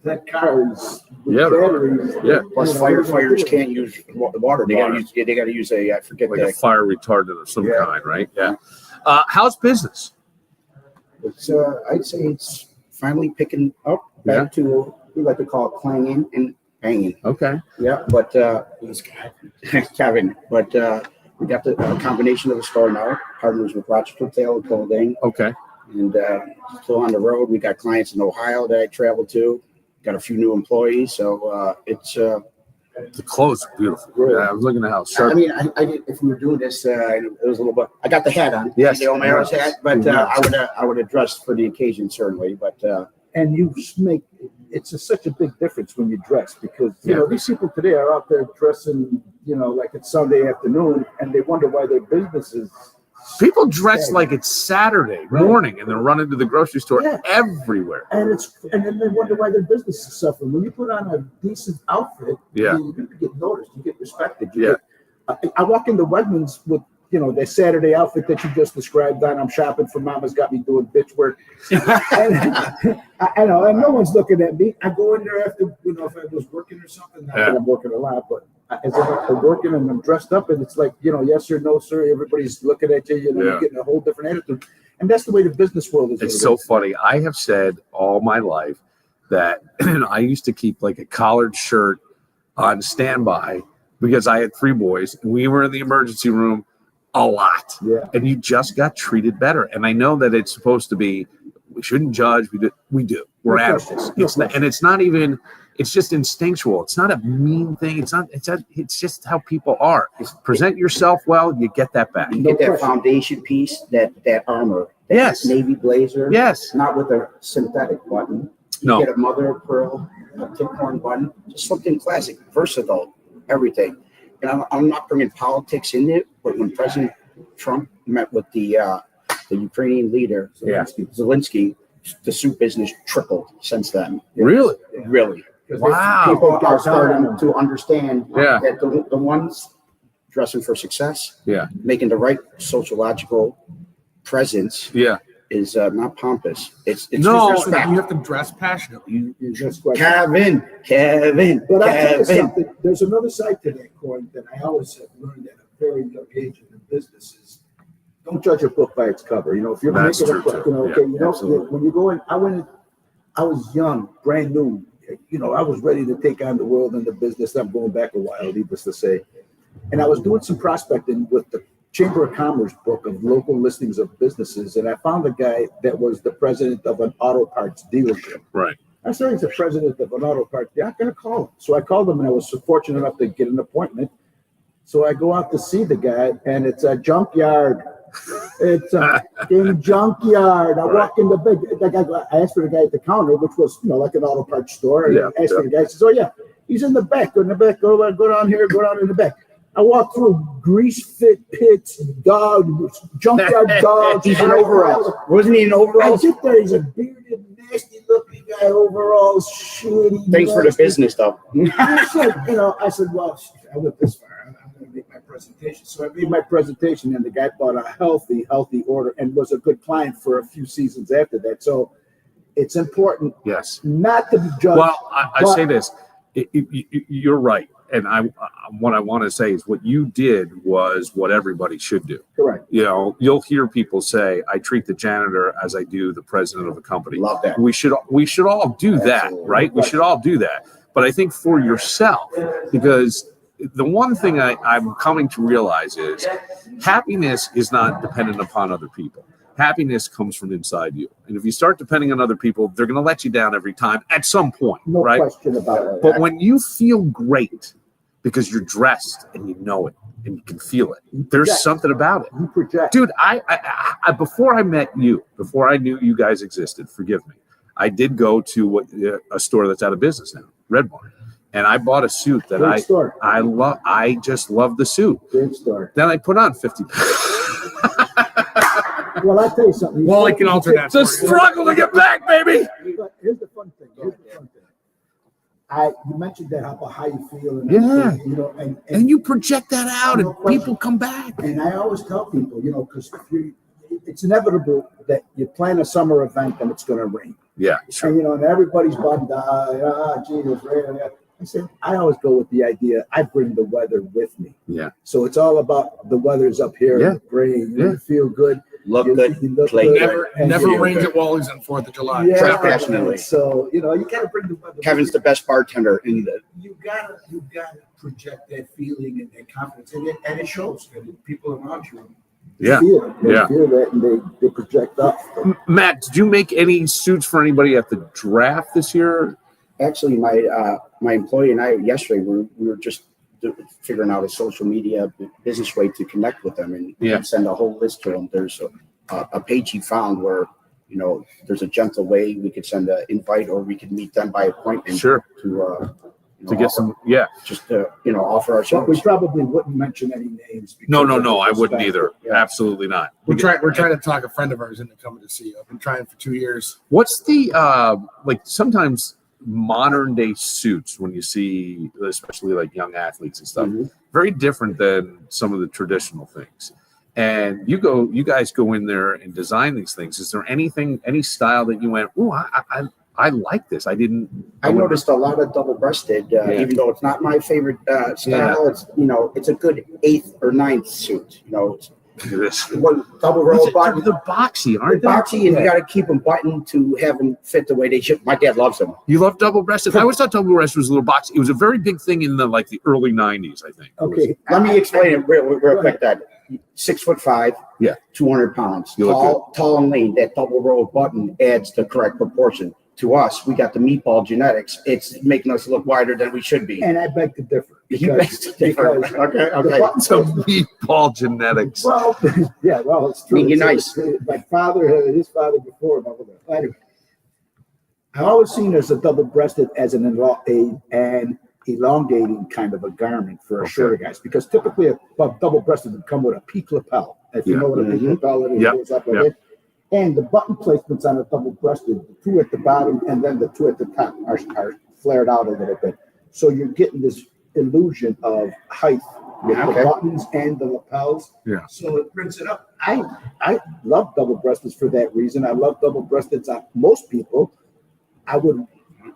that cars with Yeah. batteries. Yeah. Plus, firefighters can't use water. They got to use a I forget Like a the. fire retardant of some Yeah. kind, right? Yeah. How's business? It's I'd say it's finally picking up back to we like to call it clanging and banging. Okay. Yeah, but Kevin. But we got the combination of the store now. Partners with Rochester Tail Clothing, Okay. and still on the road. We got clients in Ohio that I travel to. Got a few new employees, so it's. The clothes are beautiful. Yeah, I was looking at how I sharp. mean, I did, if we were doing this, it was a little bit. I got the hat on, Yes. the O'Mara's hat, but Yes. I would have dressed for the occasion certainly. But And you make such a big difference when you dress, because these people today are out there dressing, like it's Sunday afternoon, and they wonder why their business is. People dress like it's Saturday morning and they're running to the grocery store Yeah. everywhere. And then they wonder why their business is suffering. When you put on a decent outfit, Yeah. you're going to get noticed. You get respected. Yeah. I walk into Wegmans with that Saturday outfit that you just described on. I'm shopping for Mama's got me doing bitch work. And I know, and no one's looking at me. I go in there after, if I was working or something. Not that I'm working a lot, but as I'm working and I'm dressed up, and it's like, yes or no, sir. Everybody's looking at you. You're getting a whole different attitude. And that's the way the business world is. It's so funny. I have said all my life that I used to keep like a collared shirt on standby because I had 3 boys and we were in the emergency room a lot. Yeah. And you just got treated better. And I know that it's supposed to be, we shouldn't judge. We do. We're No animals. question. No It's not, and it's not even. It's just instinctual. It's not a mean thing. It's just how people are. Present yourself well, you get that back. You get that foundation piece, that armor, that Yes. navy blazer. Yes. Not with a synthetic button. You No. get a mother of pearl, a tip horn button, just something classic, versatile, everything. And I'm not bringing politics in it, but when President Trump met with the Ukrainian leader, Zelensky, the suit business tripled since then. Really? Really. Wow. People are starting to understand Yeah. that the ones dressing for success, Yeah. making the right sociological presence Yeah. is not pompous. It's No, respect. You have to dress passionately. You just question. Kevin. But I tell you Kevin. something, there's another side to that coin that I always have learned at a very young age in the business is don't judge a book by its cover. You know, if you're That's making a true, book, too. you know, Yeah, okay, you know, absolutely. when you go in, I was young, brand new. You know, I was ready to take on the world and the business. I'm going back a while, needless to say. And I was doing some prospecting with the Chamber of Commerce book of local listings of businesses. And I found a guy that was the president of an auto parts dealership. Right. I said, he's the president of an auto parts. Yeah, I'm going to call him. So I called him and I was fortunate enough to get an appointment. So I go out to see the guy and it's a junkyard. It's a fucking junkyard. I walk in the big, I asked for the guy at the counter, which was, you know, like an auto parts store. Yeah, I asked for the guy. He says, oh yeah, he's in the back. Go in the back. Go down here. Go down in the back. I walk through grease fit pits, dogs, junkyard dogs. He's in overalls. Wasn't he in I overalls? get there. He's a bearded, nasty looking guy, overalls, shitty. Thanks for the nasty. business, though. I said, you know, well, I went this far. I'm going to make my presentation. So I made my presentation, and the guy bought a healthy order and was a good client for a few seasons after that. So it's important Yes. not to be judged. Well, I say this. You're right. And what I want to say is what you did was what everybody should do. Correct. You know, you'll hear people say, I treat the janitor as I do the president of a company. Love that. We should all do that, Absolutely. right? We should all do that. But I think for yourself, because the one thing I'm coming to realize is happiness is not dependent upon other people. Happiness comes from inside you. And if you start depending on other people, they're going to let you down every time at some point, No right? question about it. But when you feel great because you're dressed and you know it and you can feel it, there's something about it. You project. Dude, I before I met you, before I knew you guys existed, forgive me, I did go to a store that's out of business now, Red Barn, and I bought a suit that Great store. I just love the suit. Great store. Then I put on 50 pounds. Well, I'll tell you something. Wally can alter that. It's a struggle to get back, baby. But here's the fun thing. You mentioned that about how you feel, and Yeah. everything, you know, And you project that out, No and question. people come back. And I always tell people, you know, because it's inevitable that you plan a summer event and it's going to rain. Yeah, sure. And, you know, and everybody's bummed out. Jesus, rain. I said, I always go with the idea, I bring the weather with me. Yeah. So it's all about the weather's up here, Yeah. the rain, Yeah. you feel good. Look you good. look play good, good. and Never you- rains at Wally's on 4th of July. Yeah, Dress passionately. So, you know, you got to bring the weather. Kevin's the best bartender in the. You gotta project that feeling and that confidence, and it shows. And people around you Yeah. feel it. They Yeah. feel that, and they project up. Matt, did you make any suits for anybody at the draft this year? Actually, my employee and I yesterday we were just figuring out a social media business way to connect with them and Yeah. send a whole list to them. There's a page he found where, you know, there's a gentle way we could send an invite or we could meet them by appointment. Sure. To To get some, yeah. just to, you know, offer our But we service. probably wouldn't mention any names. No, because of I wouldn't respect. either. Yeah. Absolutely not. We're trying to talk a friend of ours into coming to see you. I've been trying for 2 years. What's the like sometimes modern day suits when you see especially like young athletes and stuff, Mhm. very different than some of the traditional things. And you guys go in there and design these things. Is there any style that you went, oh, I like this. I noticed a lot of double-breasted, even though it's not my favorite style. It's, you know, it's a good 8th or 9th suit. You know, it's this. one double row button. They're boxy, They're aren't they? boxy, and you got to keep them buttoned to have them fit the way they should. My dad loves them. You love double-breasted. I always thought double-breasted was a little boxy. It was a very big thing in the early 90s, I think. Okay. Let me explain it real quick. Dad. 6'5", Yeah. 200 pounds, You look tall and lean. That double row button adds the correct proportion. To us, we got the meatball genetics. It's making us look wider than we should be. And I beg to differ. He begs to differ. Okay. the button So placement- meatball genetics. well, yeah, well, it's true. Being It's- nice. My father, his father before, blah, blah, blah. Anyway, I always seen as a double-breasted as an elongating kind of a garment for a shorter guys, because typically a double-breasted would come with a peak lapel. If you Yeah. know what a peak lapel is, Yep. it goes up like Yep. it. And the button placements on a double-breasted, the two at the bottom and then the two at the top are flared out a little bit. So you're getting this illusion of height with the buttons and the lapels. Yeah. So it brings it up. I love double-breasteds for that reason. I love double-breasteds on most people. I would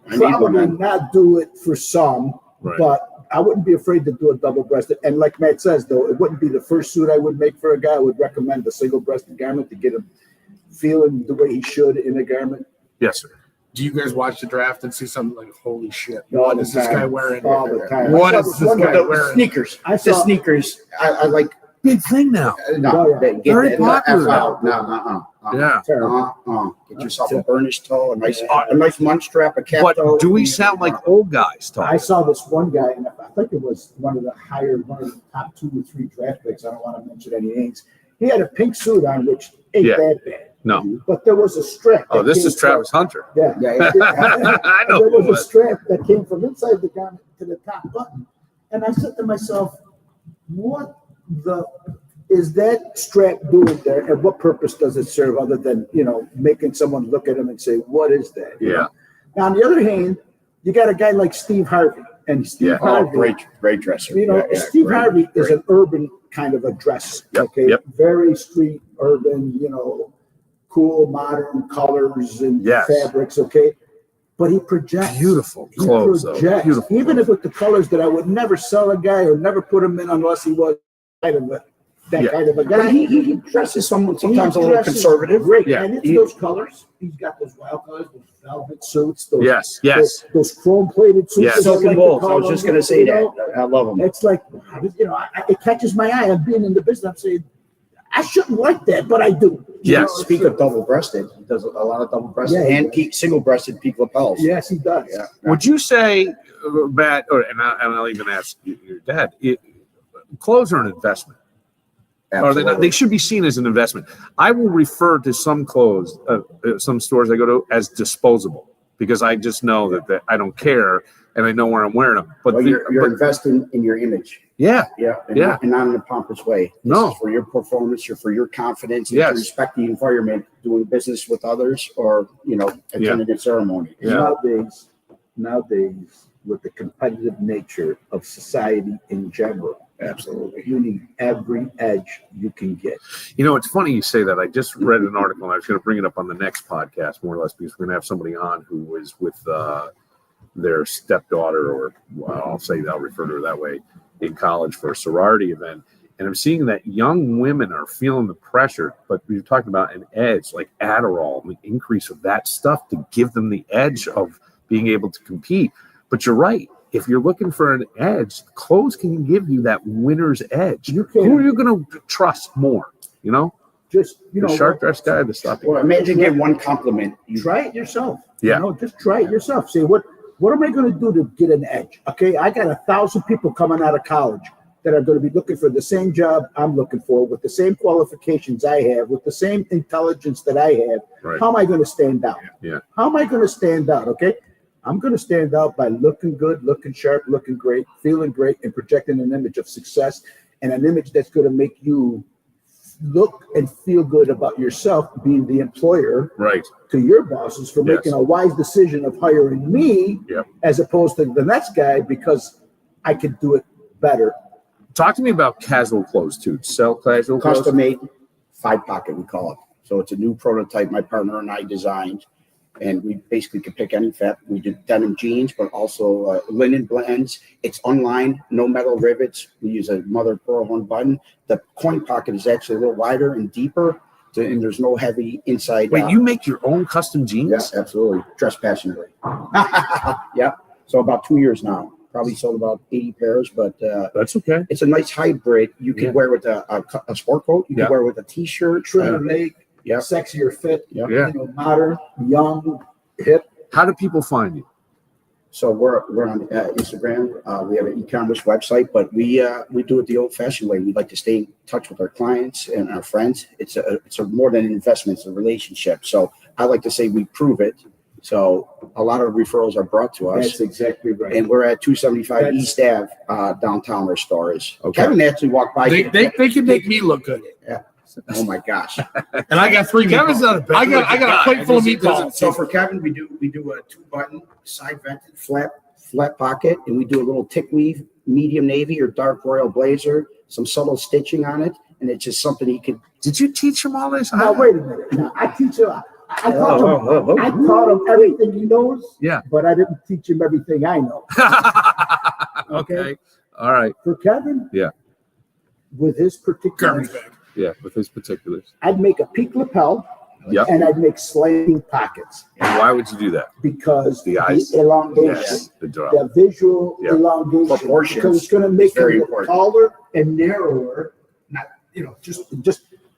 I need one, probably man. not do it for some, Right. but I wouldn't be afraid to do a double-breasted. And like Matt says, though, it wouldn't be the first suit I would make for a guy. I would recommend the single-breasted garment to get him feeling the way he should in a garment. Yes, sir. Do you guys watch the draft and see something like, holy shit, All what the is this time. guy wearing? All the time. What I is saw this one guy guy- wearing? Sneakers. I The saw sneakers. I like. Big thing now. No, Oh, yeah. they get Very that. popular No, no. Yeah. terrible. Get yourself a burnished toe, a nice munch strap, a cap But toe. do we sound like old guys I talking? saw this one guy, and I think it was one of the top 2 or 3 draft picks. I don't want to mention any names. He had a pink suit on, which ain't Yeah. that bad. No. But there was a strap. Oh, that this came is Travis Hunter. From, yeah. Yeah, I know There who it was a was. strap that came from inside the garment to the top button. And I said to myself, what the is that strap doing there? And what purpose does it serve other than, making someone look at him and say, what is that? Yeah. Now, on the other hand, you got a guy like Steve Harvey. And Steve Yeah. Oh, Harvey, great dresser. Steve Harvey is an urban kind of a dress. Yep, Okay. yep. Very street, urban, cool, modern colors and Yes. fabrics. Okay. But he projects. Beautiful He clothes, though. projects. Beautiful. Even if with the colors that I would never sell a guy or never put him in unless he was kind of that Yeah. kind of a guy. But he dresses sometimes He a little dresses conservative. Great. Yeah. And it's He- those colors. He's got those wild colors, those velvet suits, those, Yes. Yes. those chrome plated suits. Yes. as I Silk and like to bolts. I call was just them, going to say you that. know? I love them. It's like, it catches my eye. I'm being in the business. I'm saying, I shouldn't like that, but I do. Yes. Speak of double-breasted, he does a lot of double-breasted Yeah, he and single-breasted peak lapels. Yes, he does. Yeah. Would you say, Matt, and I'll even ask your dad, clothes are an investment? Or they not? They should be seen as an investment. I will refer to some clothes, some stores I go to, as disposable because I just know that I don't care and I know where I'm wearing them. But, Well, you're investing in your image. yeah, Yeah. And Yeah. Not, and not in a pompous way. This No. is for your performance, for your confidence, and Yes. to respect the environment, doing business with others, or attending a ceremony. Yeah. Nowadays, with the competitive nature of society in general, Absolutely. you need every edge you can get. it's funny you say that. I just read an article and I was going to bring it up on the next podcast, more or less, because we're going to have somebody on who was with their stepdaughter, or I'll refer to her that way, in college for a sorority event. And I'm seeing that young women are feeling the pressure, but you're talking about an edge like Adderall, and the increase of that stuff to give them the edge of being able to compete. But you're right. If you're looking for an edge, clothes can give you that winner's edge. You can- Who are you going to trust more? Just The sharp dressed guy, the stopping. Well, imagine getting one compliment. try it yourself. Yeah. Just try it yourself. Say, what am I going to do to get an edge? Okay, I got 1,000 people coming out of college that are going to be looking for the same job I'm looking for, with the same qualifications I have, with the same intelligence that I have. Right. How am I going to stand out? Yeah. How am I going to stand out? Okay, I'm going to stand out by looking good, looking sharp, looking great, feeling great, and projecting an image of success, and an image that's going to make you look and feel good about yourself, being the employer Right. to your bosses for Yes. making a wise decision of hiring me, Yep. as opposed to the next guy because I could do it better. Talk to me about casual clothes too. Sell casual clothes. Custom made 5-pocket, we call it. So it's a new prototype my partner and I designed. And we basically could pick any fabric. We did denim jeans, but also linen blends. It's unlined, no metal rivets. We use a mother of pearl one button. The coin pocket is actually a little wider and deeper, and there's no heavy inside. Wait, you make your own custom jeans? Yes, absolutely. Dress passionately. Yeah. So about 2 years now. Probably sold about 80 pairs, but That's okay. it's a nice hybrid. You can wear with a sport coat. You can wear with a t-shirt. Trim and make, Yep. sexier fit, Yep. Yeah. you know, modern, young, hip. How do people find you? So we're on Instagram. We have an e-commerce website, but we do it the old-fashioned way. We like to stay in touch with our clients and our friends. It's a more than an investment; it's a relationship. So I like to say we prove it. So a lot of referrals are brought to us. That's exactly right. And we're at 275 That's- East Ave, downtown. Our store is. Okay. Kevin actually walked by. They can make me look good. Oh my gosh! And I got 3 Kevin's meatballs. not a bad I got a guy. plate full of He doesn't- meatballs. So for Kevin, we do a 2-button side vented flat pocket, and we do a little tick weave, medium navy or dark royal blazer, some subtle stitching on it, and it's just something he could. Did you teach him all this? Now wait a minute. Now, I teach him. I taught him everything he knows. Yeah. But I didn't teach him everything I know. Okay. All right. For Kevin. Yeah. With his particular, Garbage bag. Yeah, with his particulars. I'd make a peak lapel. Yep. And I'd make slanting pockets And why would you do that? because The eyes? elongation, Yes. The draw. the visual Yeah. elongation, Proportions because it's going to make is very it look important. taller and narrower. Not,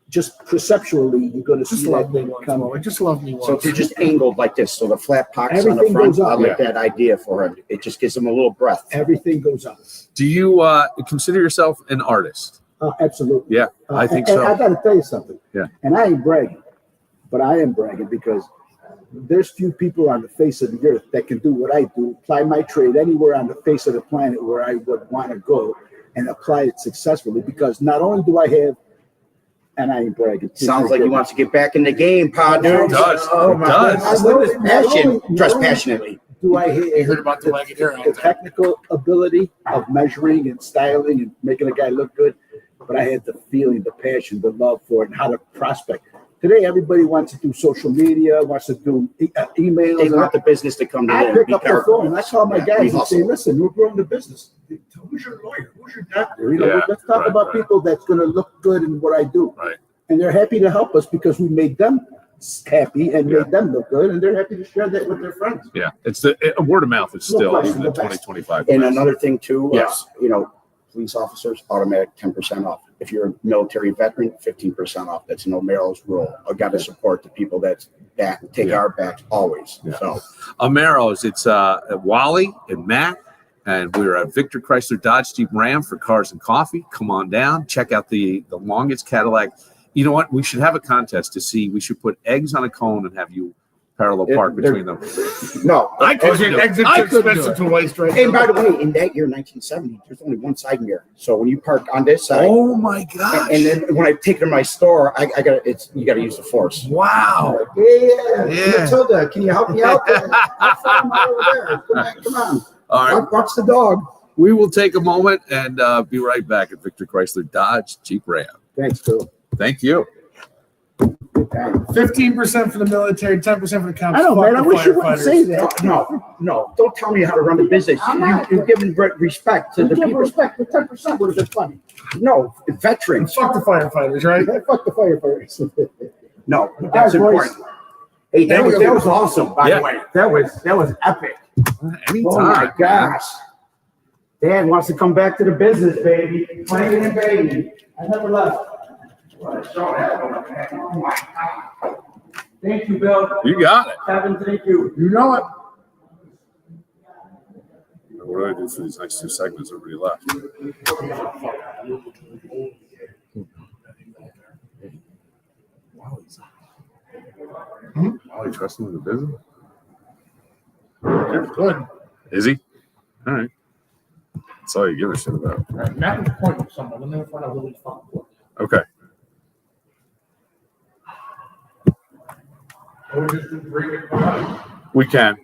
just perceptually, you're going to Just see love that me thing once come. more. Just love me once. So if you're just angled like this, so the flat pockets on the Everything front, goes up. I like that idea for him. It just gives him a little breath. Everything goes up. Do you consider yourself an artist? Absolutely. Yeah, I think and I so. got to tell you something. Yeah. And I ain't bragging, but I am bragging because there's few people on the face of the earth that can do what I do, apply my trade anywhere on the face of the planet where I would want to go and apply it successfully. Because not only do I have, and I ain't bragging. Sounds like he wants to get back in the game, Pa, dude. It does. Oh It my does. goodness. Not Look at his only- passion. not Dress only- passionately. Do I have You heard about the wagon hair out the there. technical ability of measuring and styling and making a guy look good, but I had the feeling, the passion, the love for it, and how to prospect. Today, everybody wants to do social media, wants to do emails. They and want the business to come to I them. pick Be up the careful. phone and I call my Yeah, guys we and say, hustle. listen, we're growing the business. Who's your lawyer? Who's your doctor? You know, Yeah, let's talk right, about right. people that's going to look good in what I do. Right. And they're happy to help us because we made them happy and Yeah. made them look good, and they're happy to share that with their friends. Yeah, it's the word of mouth is No still question, even the in best. 2025. And another thing too, Yes. police officers, automatic 10% off. If you're a military veteran, 15% off. That's no Merrill's rule. I've got to support the people that take Yeah. our backs always. Yeah. So Ameros, it's Wally and Matt, and we're at Victor Chrysler Dodge Jeep Ram for cars and coffee. Come on down, check out the longest Cadillac. You know what? We should have a contest to see. We should put eggs on a cone and have you parallel park They're- between them. no. I couldn't do it. Exit I to couldn't do Spencer it. to waste right And now. by the way, in that year, 1970, there's only one side mirror. So when you park on this side, Oh my gosh! and then when I take it to my store, you got to use the force. Wow. Yeah. Yeah. Matilda, can you help me out? I'll find one over there. Come on. All right, Watch the dog. we will take a moment and be right back at Victor Chrysler Dodge Jeep Ram. Thanks, Bill. Thank you. 15% for the military, 10% for the cops. I know, Fuck man. I the wish you wouldn't firefighters. say that. No. Don't tell me how to run the business. You're giving respect to You the give people. respect, but 10% would have been funny. No, And veterans. fuck the firefighters, right? Fuck the firefighters. No, All that's right, boys. important. Hey, that was awesome, by Yeah. the way. That was epic. Anytime. Oh my gosh. Dad wants to come back to the business, baby. Playing and baby. I never left. Oh my God. Thank you, Bill. You got it. Kevin, thank you. You know it. What do I do for these next 2 segments? Everybody left. Wally trusting in the business? You're good. Is he? All right. That's all you give a shit about. All right, Matt was pointing to someone. Let me find out who he's fucking for. Okay. Or just do bring it back. We can.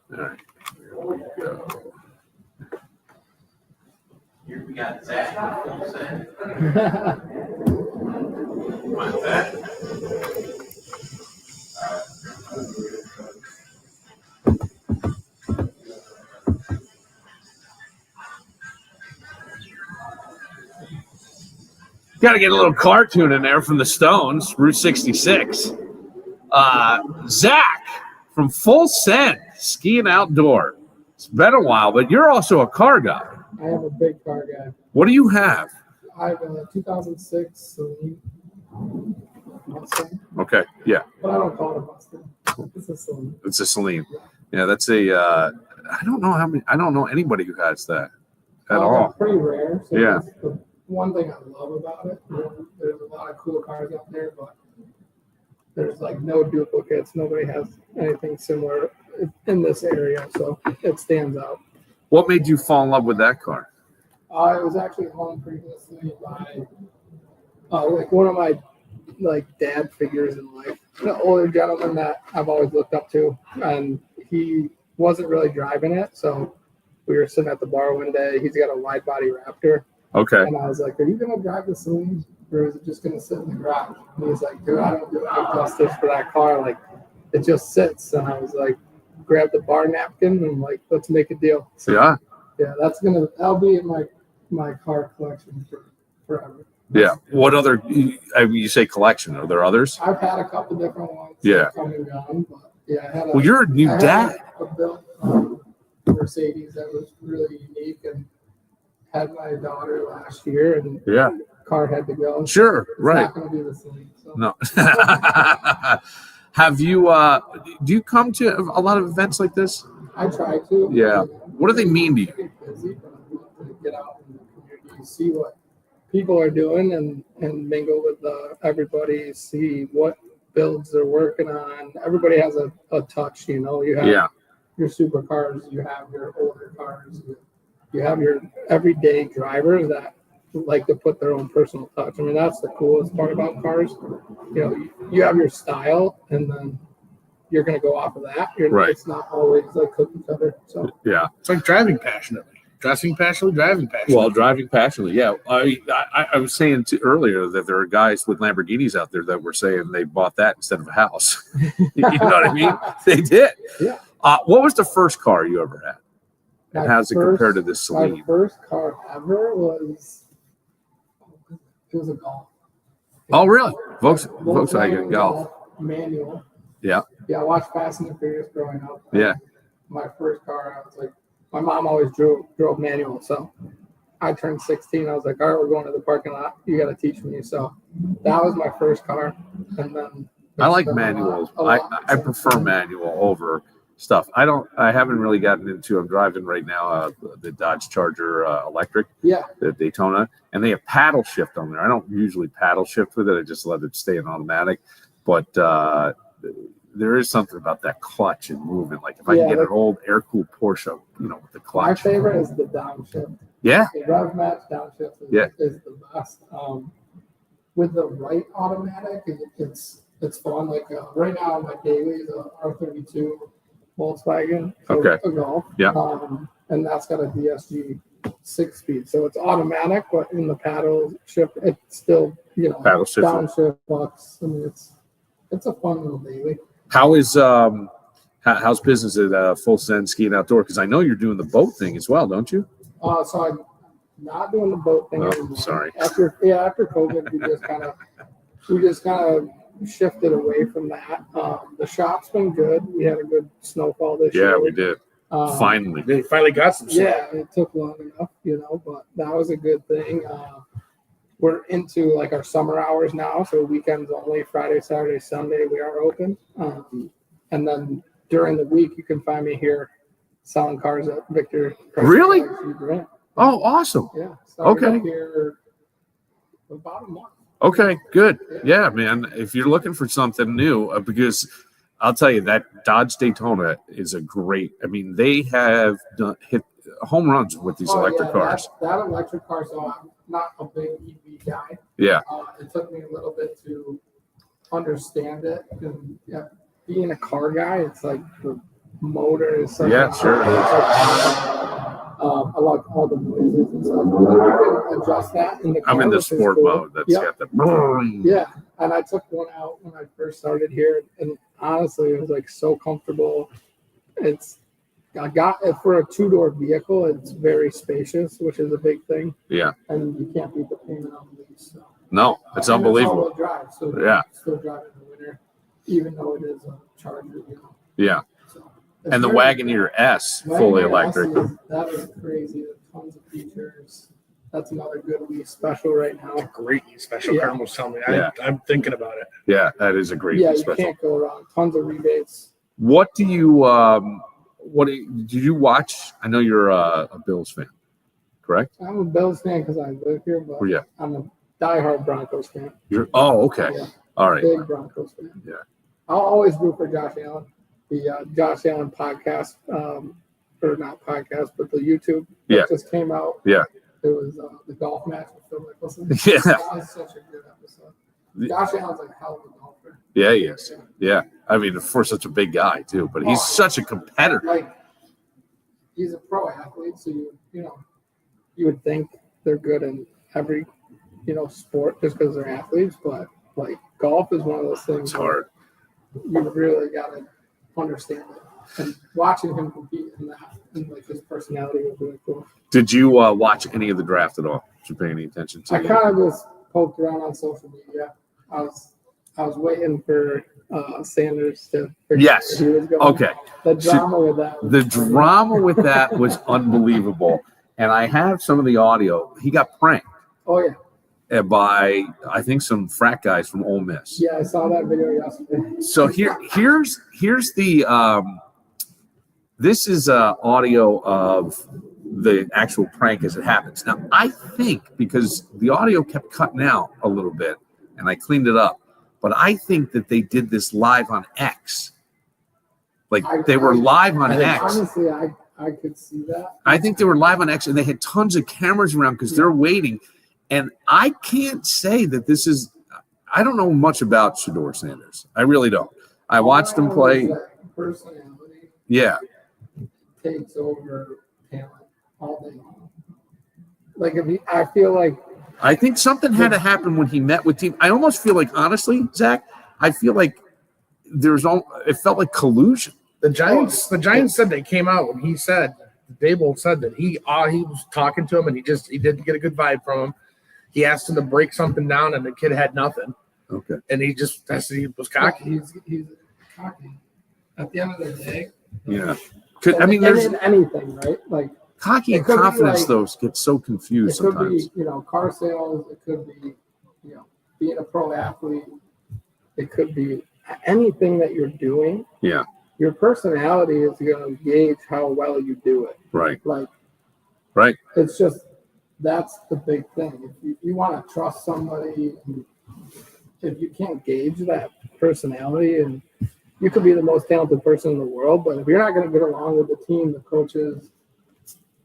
right. Here we go. Here we got Zach from Full Send. What's that? Got to get a little cartoon in there from the Stones, Route 66. Zach from Full Send, Ski and Outdoor. It's been a while, but you're also a car guy. I am a big car guy. What do you have? I have a 2006 Celine Mustang, Okay, yeah, but I don't call it a Mustang. It's a Celine. it's a Celine. Yeah, that's a. I don't know how many. I don't know anybody who has that at all. They're pretty rare. So Yeah. that's the one thing I love about it. You know, there's a lot of cool cars out there, but there's like no duplicates. Nobody has anything similar in this area, so it stands out. What made you fall in love with that car? I was actually home previously by like one of my like dad figures in life, an older gentleman that I've always looked up to, and he wasn't really driving it, so we were sitting at the bar one day. He's got a wide body Raptor, Okay. and I was like, "Are you gonna drive the Celine, or is it just gonna sit in the garage?" And he's like, "Dude, I don't do it justice for that car. Like, it just sits." And I was like, "Grab the bar napkin and like, let's make a deal." So, Yeah. yeah, that'll be in my car collection for forever. Yeah. What other? You say collection? Are there others? I've had a couple different ones. Yeah. Come and gone, but yeah, I had a. Well, you're a new I had dad. a built Mercedes that was really unique, and had my daughter last year, and Yeah. car had to go. Sure. It's Right. not going to be the same. So. No. Have you? Do you come to a lot of events like this? I try to. Yeah. What do they mean to you? I get busy, but I love to get out in the community, see what people are doing, and mingle with everybody, see what builds they're working on. Everybody has a touch, you know. You have Yeah. your supercars, you have your older cars, you have your everyday drivers that like to put their own personal touch. I mean, that's the coolest part about cars. You know, you have your style, and then you're going to go off of that. Right. It's not always like cookie cutter. So Yeah. It's like driving passionately. Dressing passionately, driving passionately. Well, driving passionately. Yeah. I was saying earlier that there are guys with Lamborghinis out there that were saying they bought that instead of a house. You know what I mean? They did. Yeah. What was the first car you ever had? And My how's it first- compared to this my Celine? first car ever was a Golf. Oh, really? Volkswagen Golf. Manual. Yeah. Yeah, I watched Fast and the Furious growing up. Yeah. My first car, I was like, my mom always drove manual, so I turned 16. I was like, all right, we're going to the parking lot. You got to teach me. So that was my first car, and then I like it's been a manuals. lot I since prefer then. manual over stuff. I haven't really gotten into. I'm driving right now the Dodge Charger electric, Yeah, the Daytona, and they have paddle shift on there. I don't usually paddle shift with it. I just let it stay in automatic. But there is something about that clutch and movement. Like if I can Yeah, get an old air-cooled Porsche, with the my clutch. favorite is the downshift. Yeah. The rev match downshift is the best. With the right automatic, it's fun. Like right now, my daily is a R32 Volkswagen, so Okay. a Golf. Yeah. And that's got a DSG 6-speed, so it's automatic, but in the paddle shift, it's still Paddle shift. downshift bucks. I mean, it's a fun little daily. How is how's business at Full Send Ski and Outdoor? Because I know you're doing the boat thing as well, don't you? So I'm not doing the boat thing Oh, anymore. sorry. After COVID, we just kind of shifted away from that. The shop's been good. We had a good snowfall this year. Yeah, we did. Finally. They finally got some stuff. Yeah, it took long enough, but that was a good thing. We're into like our summer hours now, so weekends only, Friday, Saturday, Sunday, we are open. And then during the week, you can find me here selling cars at Victor. Really? Yeah. Oh, awesome. Yeah. Started Okay. up here about a month. Okay, good. Yeah, man. If you're looking for something new, because I'll tell you that Dodge Daytona is a great. I mean, they have hit home runs with these electric cars. That electric car, so I'm not a big EV guy. Yeah. It took me a little bit to understand it. And yeah, being a car guy, it's like the motor is such sure. I like all the noises and stuff. You can adjust that in the car. I'm in the which is sport cool. mode. That's got the. Yeah, and I took one out when I first started here, and honestly, it was like so comfortable. I got it for a 2-door vehicle. It's very spacious, which is a big thing. Yeah. And you can't beat the payment on the lease. So. No, it's And unbelievable. It's all-wheel drive, so Yeah. still drive in the winter, even though it is a Charger. Yeah. So, And the Wagoneer S, fully electric. That is crazy. There's tons of features. That's another good lease special right now. Great special. Yeah. Carmen was telling me. Yeah. I'm thinking about it. Yeah, that is a great Yeah, you special. can't go wrong. Tons of rebates. What do you did you watch? I know you're a Bills fan, correct? I'm a Bills fan because I live here, but Yeah. I'm a diehard Broncos fan. Okay. Yeah. All right. Big Broncos fan. Yeah. I'll always root for Josh Allen. The Josh Allen podcast, or not podcast, but the YouTube that just came out. Yeah. It was the golf match with Phil Mickelson. Yeah. That was such a good episode. Josh Allen's like a hell of a golfer. Yeah, he is. Yeah. I mean, for such a big guy too, but he's such a competitor. Like, he's a pro athlete, so you would think they're good in every sport just because they're athletes, but like golf is one of those things. It's hard. You really got to understand it, and watching him compete in that, and like his personality was really cool. Did you watch any of the draft at all? Did you pay any attention to I it? kind of just poked around on social media. I was waiting for Sanders to figure Yes. out where he was going. Okay. The drama with that. The drama with that was unbelievable. And I have some of the audio. He got pranked Oh yeah. by, I think, some frat guys from Ole Miss. Yeah, I saw that video yesterday. So here's the this is audio of the actual prank as it happens. Now I think because the audio kept cutting out a little bit and I cleaned it up, but I think that they did this live on X. Like they were live on X. Honestly, I could see that. I think they were live on X and they had tons of cameras around because they're waiting. And I can't say that this is, I don't know much about Shedeur Sanders. I really don't. I watched him play. Personality Yeah. takes over talent all day long. Like I feel like I think something had to happen when he met with team. I almost feel like, honestly, Zach, I feel like it felt like collusion. The Giants said they came out and he said, Dable said that he was talking to him and he didn't get a good vibe from him. He asked him to break something down and the kid had nothing. Okay. And he was cocky. he's cocky. At the end of the day, Yeah. and There's in anything, right? Like cocky and it could be confidence, like- though, get so confused it could sometimes. be, car sales. It could be, being a pro athlete. It could be anything that you're doing. Yeah. Your personality is going to gauge how well you do it. Right. Like, Right. it's just, that's the big thing. If you want to trust somebody, if you can't gauge that personality, and you could be the most talented person in the world, but if you're not going to get along with the team, the coaches,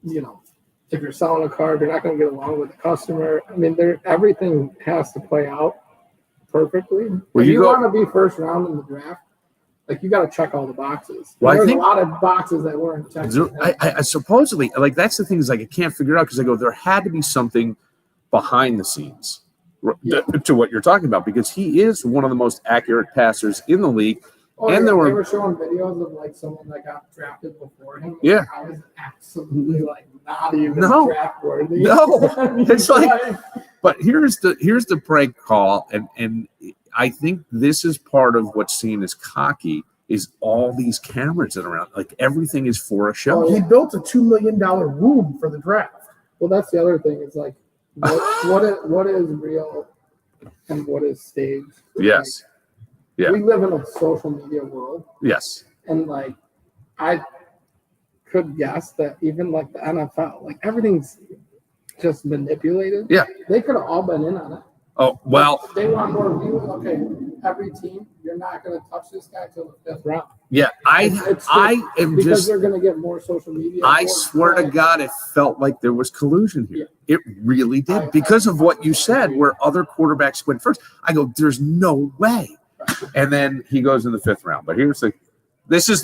if you're selling a car, if you're not going to get along with the customer, I mean, everything has to play out perfectly. Well, if you you want to be first round in the draft, like you got to check all the boxes. Well, I There's think- a lot of boxes that weren't checked. I supposedly, like, that's the thing is, like, I can't figure it out because I go, there had to be something behind the scenes to what you're talking about, because he is one of the most accurate passers in the league. Oh, And yeah, there were- they were showing videos of like someone that got drafted before him. Yeah. I was absolutely like not even No. draft worthy. No. It's like- But here's the prank call, and I think this is part of what's seen as cocky is all these cameras that are around. Like everything is for a show. He built a $2 million room for the draft. Well, that's the other thing. Is like what is real and what is staged. Yes. Yeah. We live in a social media world, Yes. and like I could guess that even like the NFL, like everything's just manipulated. Yeah. They could have all been in on it. Oh, well, They want more views. Okay, every team, you're not going to touch this guy till the 5th round. yeah, It's I am because just, they're going to get more social media. I more swear to time. God, it felt like there was collusion here. It really did because of what you said, where other quarterbacks went first. I go, there's no way. and then he goes in the 5th round. But this is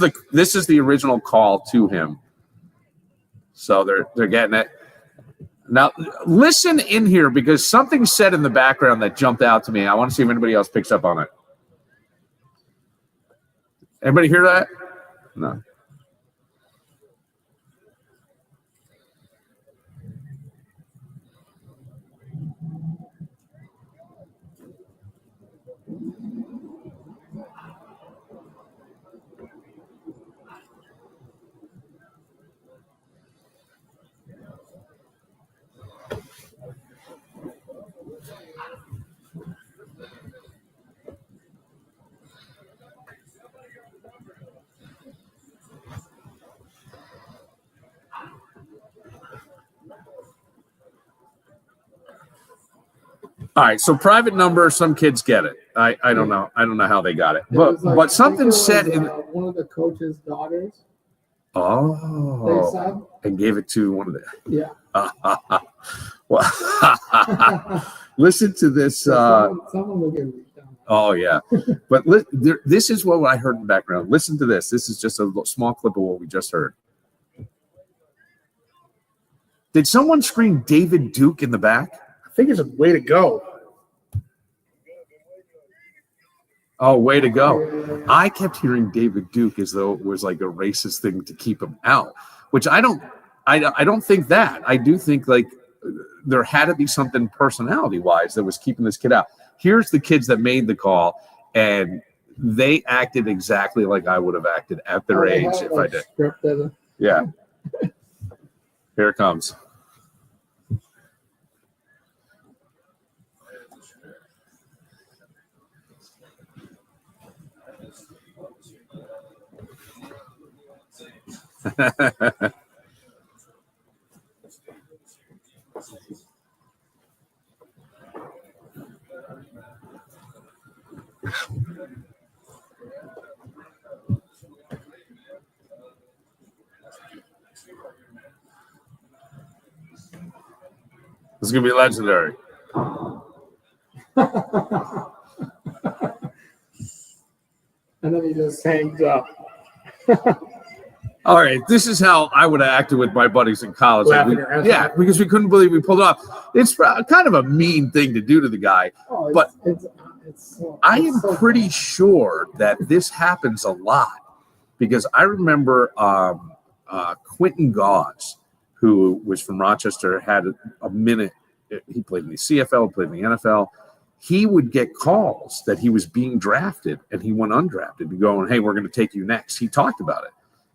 the original call to him. So they're getting it. Now listen in here because something said in the background that jumped out to me. I want to see if anybody else picks up on it. Anybody hear that? No. All right, so private number, some kids get it. I don't know. I don't know how they got it. But something said in one of the coach's daughters. Oh, They said, and gave it to one of the. yeah. Well, listen to this. Someone will get reached down. Oh yeah, but this is what I heard in the background. Listen to this. This is just a small clip of what we just heard. Did someone scream David Duke in the back? I think it's a way to go. Oh, way to go. I kept hearing David Duke as though it was like a racist thing to keep him out, which I don't think that. I do think like there had to be something personality-wise that was keeping this kid out. Here's the kids that made the call, and they acted exactly like I would have acted at their age if I did. Scripted. Yeah. Here it comes. This is going to be legendary. And then he just hangs up. All right, this is how I would have acted with my buddies in college. Laughing your ass off. Because we couldn't believe we pulled it off. It's kind of a mean thing to do to the guy, Oh, but I it's am so pretty sure that this happens a lot because I remember Quentin Gauze, who was from Rochester, had a minute. He played in the CFL, played in the NFL. He would get calls that he was being drafted and he went undrafted and going, hey, we're going to take you next. He talked about it.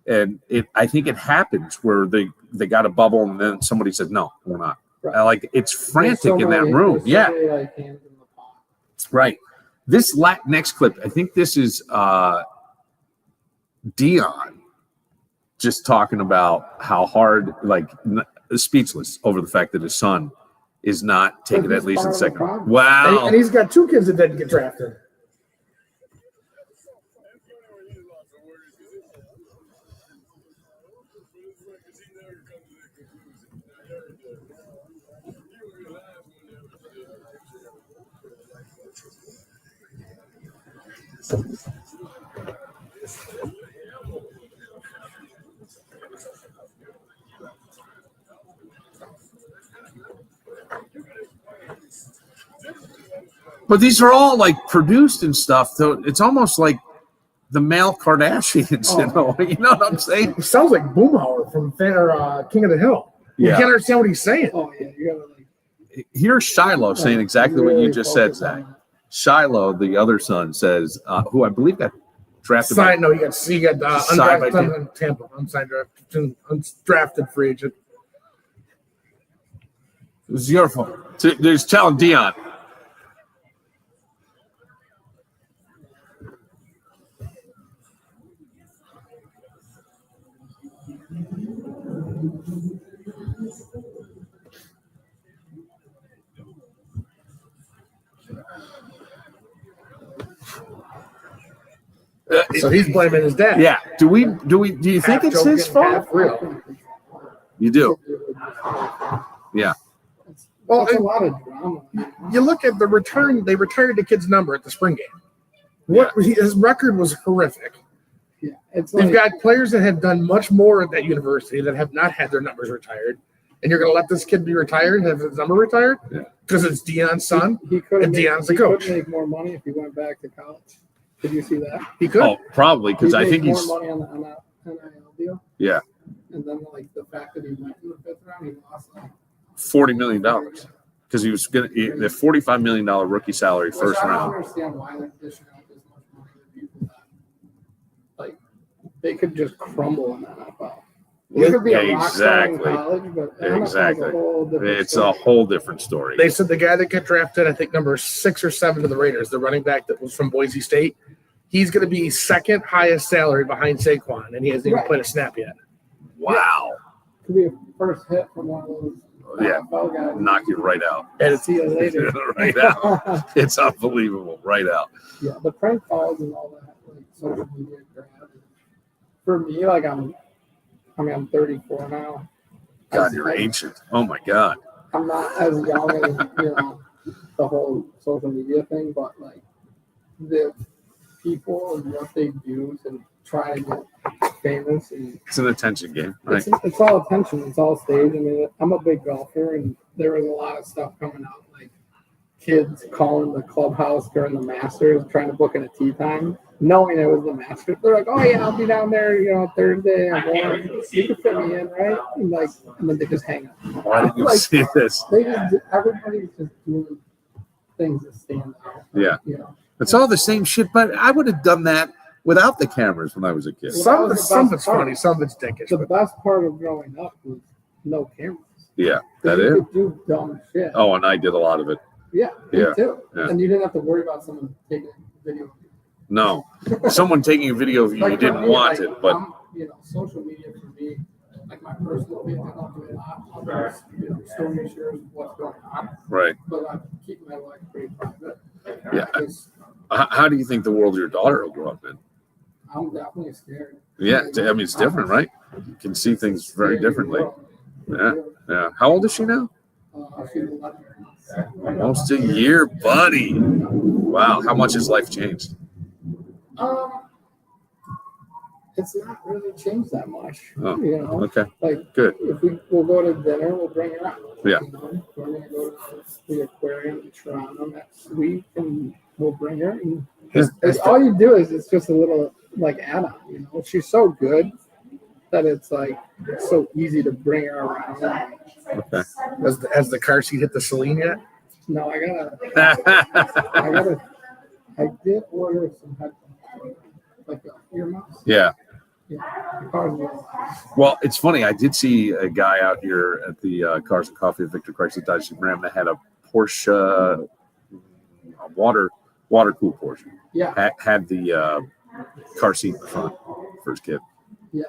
And I think it happens where they got a bubble and then somebody said, no, we're not. Right. Like it's frantic in that room. Yeah. Many, like, hands in the pot. Right. This next clip, I think this is Dion just talking about how hard, like speechless over the fact that his son is not taken at least in second. Wow. And he's got 2 kids that didn't get drafted. But these are all like produced and stuff. So it's almost like the male Kardashians, you know what I'm saying? It sounds like Boomhauer from King of the Hill. You Yeah. can't understand what he's saying. Oh yeah, you gotta like. Here's Shiloh saying exactly what you just said, Zach. Shiloh, the other son, says, who I believe got drafted. Signed, no, you got Signed by undrafted Tampa, undrafted free agent. It was your fault. So there's telling Dion. So he's blaming his dad. Yeah. Do you think it's his fault? Half real. You do. Yeah. Well, That's a lot of drama. you look at the return. They retired the kid's number at the spring game. His record was horrific. Yeah, it's They've like, got players that have done much more at that university that have not had their numbers retired. And you're going to let this kid be retired and have his number retired? Because it's Deion's son? he could and Deion's the coach. make more money if he went back to college. Did you see that? He could. Oh, probably because I think more he's money on the NIL deal. yeah, And then like the fact that he went in the 5th round, he lost like $40 million because he was gonna the $45 million rookie salary first I don't round. understand why they're dishing out this much money to people that like they could just crumble in the NFL. You could be a rock star in Exactly. college, but NFL is Exactly. a whole different It's story. a whole different story. They said the guy that got drafted, I think number 6 or 7 to the Raiders, the running back that was from Boise State, he's going to be second highest salary behind Saquon, and he hasn't even played a snap yet. Wow. Could be a first hit from one of those Yeah. NFL guys. Knock you right out. And it's See you later. Right out. It's unbelievable. Right out. Yeah, the prank calls and all that, like social media crap. For me, like I'm 34 now. God, you're ancient. Oh my God. I'm not as young as the whole social media thing, but like the people and what they do to try to get famous and It's an attention game, right? it's all attention, it's all stage. I mean, I'm a big golfer, and there was a lot of stuff coming out, like kids calling the clubhouse during the Masters, trying to book in a tee time, knowing it was the Masters. They're like, "Oh yeah, I'll be down there, Thursday. I'm warm. You can fit me in, right?" And then they just hang up. Why didn't you Like, see this? Everybody's just doing things that stand out. Yeah. You know. It's all the same shit, but I would have done that without the cameras when I was a kid. Some of it's funny, some of it's dickish. The But best part of growing up was no cameras. Yeah, that you is. could do dumb shit. Oh, and I did a lot of it. Yeah, Yeah, me too. yeah. And you didn't have to worry about someone taking a video. No, someone taking a video of you, you for didn't me, want like, it, but social media for me, like my personal page, I don't do a lot. I'll just, story shares of what's going on, right. but I keep my life pretty private. Yeah. Because How do you think the world your daughter will grow up in? I'm definitely scared. Yeah, I mean, it's different, right? You can see things very differently. Yeah, yeah. How old is she now? She's 11. Almost a year, buddy. Wow, how much has life changed? It's not really changed that much. Oh, okay, Like good. if we'll go to dinner, we'll bring her out. Yeah. We're gonna go to the aquarium in Toronto next week, and we'll bring her. And all you do is it's just a little like add-on. She's so good that it's like it's so easy to bring her around. Okay. has the car seat hit the Celine yet? No, I did order some headphones, like earmuffs. Yeah. Yeah, the car's a little loud. Well, it's funny. I did see a guy out here at the Cars and Coffee at Victor Chrysler Dodge Jeep Ram that had a Porsche water cooled Porsche. Yeah, Had the car seat in the front for his kid. yeah.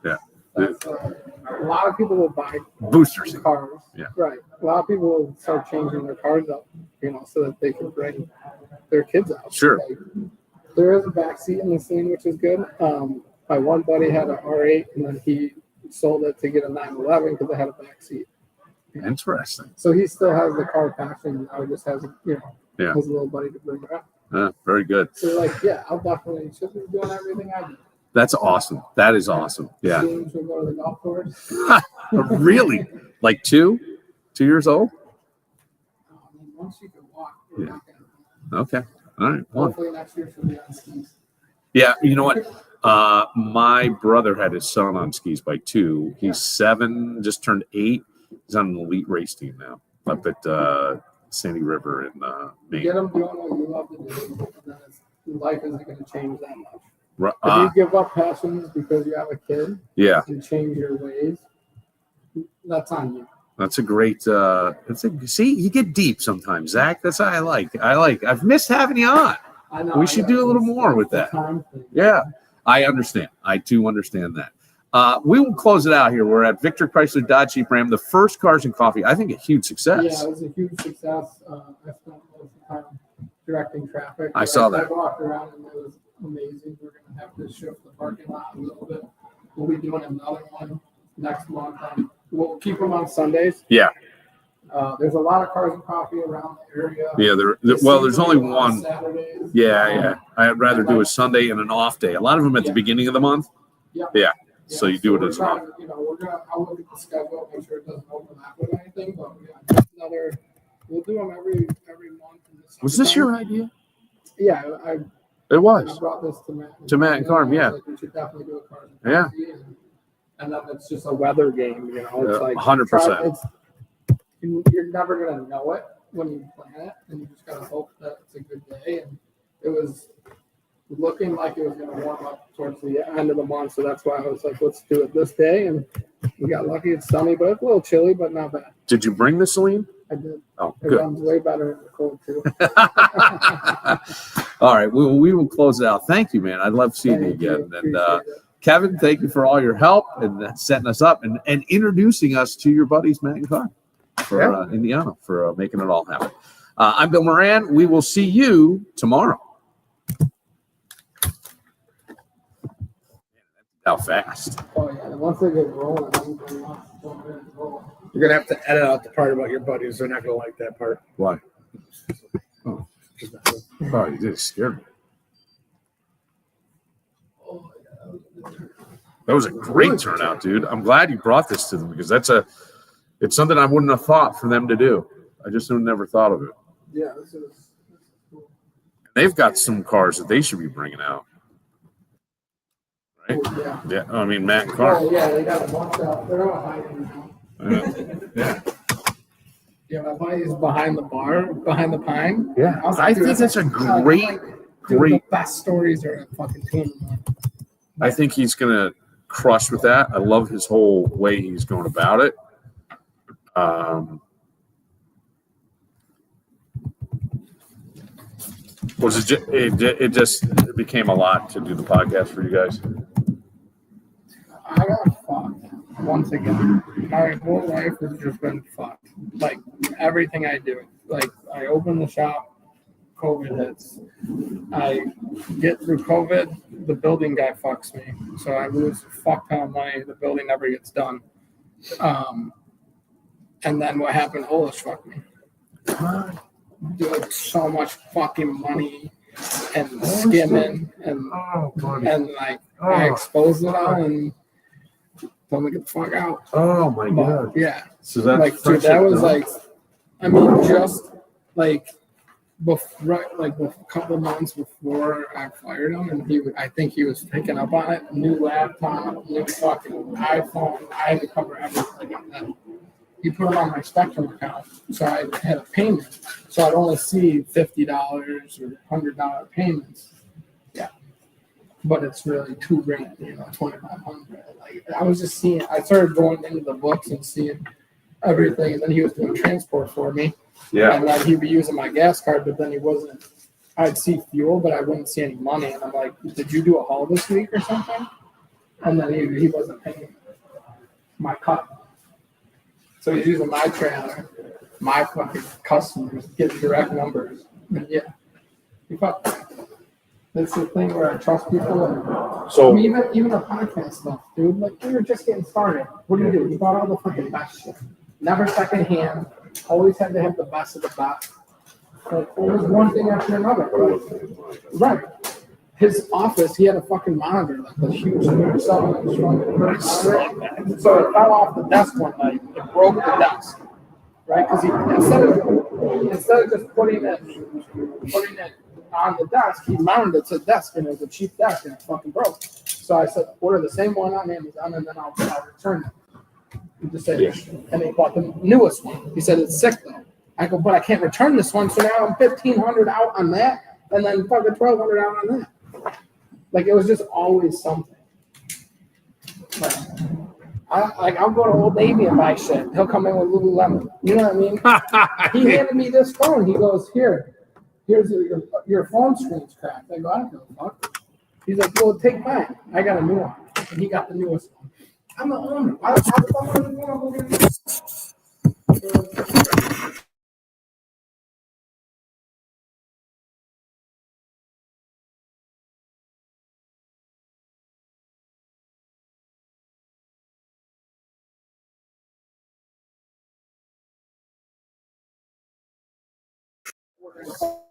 Yeah. That's, a lot of people will buy Booster seat. cars. Yeah. Right. A lot of people will start changing their cars up, so that they can bring their kids out. Sure. Like, there is a back seat in the scene, which is good. My one buddy had an R8, and then he sold it to get a 911 because it had a back seat. Interesting. So he still has the car passion. Now he just has, Yeah. his little buddy to bring her up. Very good. So like, yeah, I'll definitely should be doing everything I do. That's awesome. That is awesome. Yeah. Soon she'll go to the golf course. Really? Like 2 years old? Once she can walk, Yeah. Okay. All right. Well, hopefully next year she'll be on skis. yeah. You know what? My brother had his son on skis by 2. He's 7, just turned 8. He's on an elite race team now up at Sandy River in Maine. Get them doing what you love to do, and then life isn't going to change that much. If Uh, you give up passions because you have a kid yeah. and change your ways, that's on you. That's a great. See, you get deep sometimes, Zach. That's how I like. I've missed having you on. I know. We should do a little more with that. Time thing. Yeah, I understand. I do understand that. We will close it out here. We're at Victor Chrysler Dodge Jeep Ram, the first Cars and Coffee. I think a huge success. Yeah, it was a huge success. I spent most of the time directing traffic. I saw that. I walked around and it was amazing. We're going to have to shift the parking lot a little bit. We'll be doing another one next month. We'll keep them on Sundays. Yeah. There's a lot of cars and coffee around the area. Yeah, there's only one. Saturdays. Yeah. I'd rather do a Sunday and an off day. A lot of them at the beginning of the month. Yep. Yeah. So you do it we're as well. trying, I'll look at the schedule, make sure it doesn't overlap with anything, but we'll do them every month. Was this your idea? Yeah, I It was. brought this to Matt. And Carm, yeah. We should definitely do a car. Yeah. And then it's just a weather game, It's like 100%. You're never gonna know it when you plan it, and you just gotta hope that it's a good day. And it was looking like it was gonna warm up towards the end of the month, so that's why I was like, let's do it this day. And we got lucky. It's sunny, but it's a little chilly, but not bad. Did you bring the Celine? I did. Oh, It good. runs way better in the cold too. All right, we will close it out. Thank you, man. I'd love seeing you again. And Appreciate it. Kevin, thank you for all your help and setting us up and introducing us to your buddies Matt and Carm for Indiana for making it all happen. I'm Bill Moran. We will see you tomorrow. How fast? Oh yeah, and once they get rolling, everybody wants to jump in and roll. You're gonna have to edit out the part about your buddies. They're not gonna like that part. Why? Oh, you did scare me. Oh, yeah. That was a great turnout, dude. I'm glad you brought this to them because it's something I wouldn't have thought for them to do. I just never thought of it. Yeah, this is cool. They've got some cars that they should be bringing out. Right? Oh, yeah. Yeah. I mean, Matt and Carm. Oh yeah, they got a bunch out. They're all hiding now. Yeah. Yeah, my buddy is behind the bar, behind the pine. Yeah. I think that's a great. Dude, the best stories are at fucking 2 in the morning. I think he's gonna crush with that. I love his whole way he's going about it. It just became a lot to do the podcast for you guys. I got fucked once again. My whole life has just been fucked. Like everything I do. Like I open the shop, COVID hits. I get through COVID, the building guy fucks me. So I lose a fuck ton of money. The building never gets done. And then what happened? Holish fucked me. Doing so much fucking money and skimming and like I exposed it all and told me to get the fuck out. Oh my god! Yeah. So that's Like dude, that was like, I mean, just like before, like a couple of months before I fired him, and I think he was picking up on it. New laptop, new fucking iPhone. I had to cover everything on that. He put them on my Spectrum account, so I had a payment. So I'd only see $50 or $100 payments. Yeah, but it's really $2,000, $2,500. Like I was just seeing. I started going into the books and seeing everything, and then he was doing transport for me. Yeah. And then he'd be using my gas card, but then he wasn't. I'd see fuel, but I wouldn't see any money. And I'm like, "Did you do a haul this week or something?" And then he wasn't paying my cut. So he's using my trailer, my fucking customers, getting direct numbers. And yeah, he fucked me. That's the thing where I trust people. And So- I mean, even the podcast stuff, dude. Like we were just getting started. What do? You bought all the fucking best shit. Never secondhand. Always had to have the best of the best. Like it was one thing after another. Right. His office, he had a fucking monitor, like a huge 7-inch monitor. So it fell off the desk one night. It broke the desk. Right? Because he instead of just putting it on the desk, he mounted it to the desk, and it was a cheap desk, and it fucking broke. So I said, order the same one on Amazon, and then I'll return it. He just said, and he bought the newest one. He said it's sick though. I go, but I can't return this one, so now I'm $1,500 out on that, and then fucking $1,200 out on that. Like it was just always something. Like, I'll go to Old Navy and buy shit. He'll come in with Lululemon. You know what I mean? He handed me this phone. He goes, here's your phone screen's cracked. I go, I don't give a fuck. He's like, well, take mine. I got a new one. And he got the newest one. I'm the owner. Why the fuck would I go get Chrysler.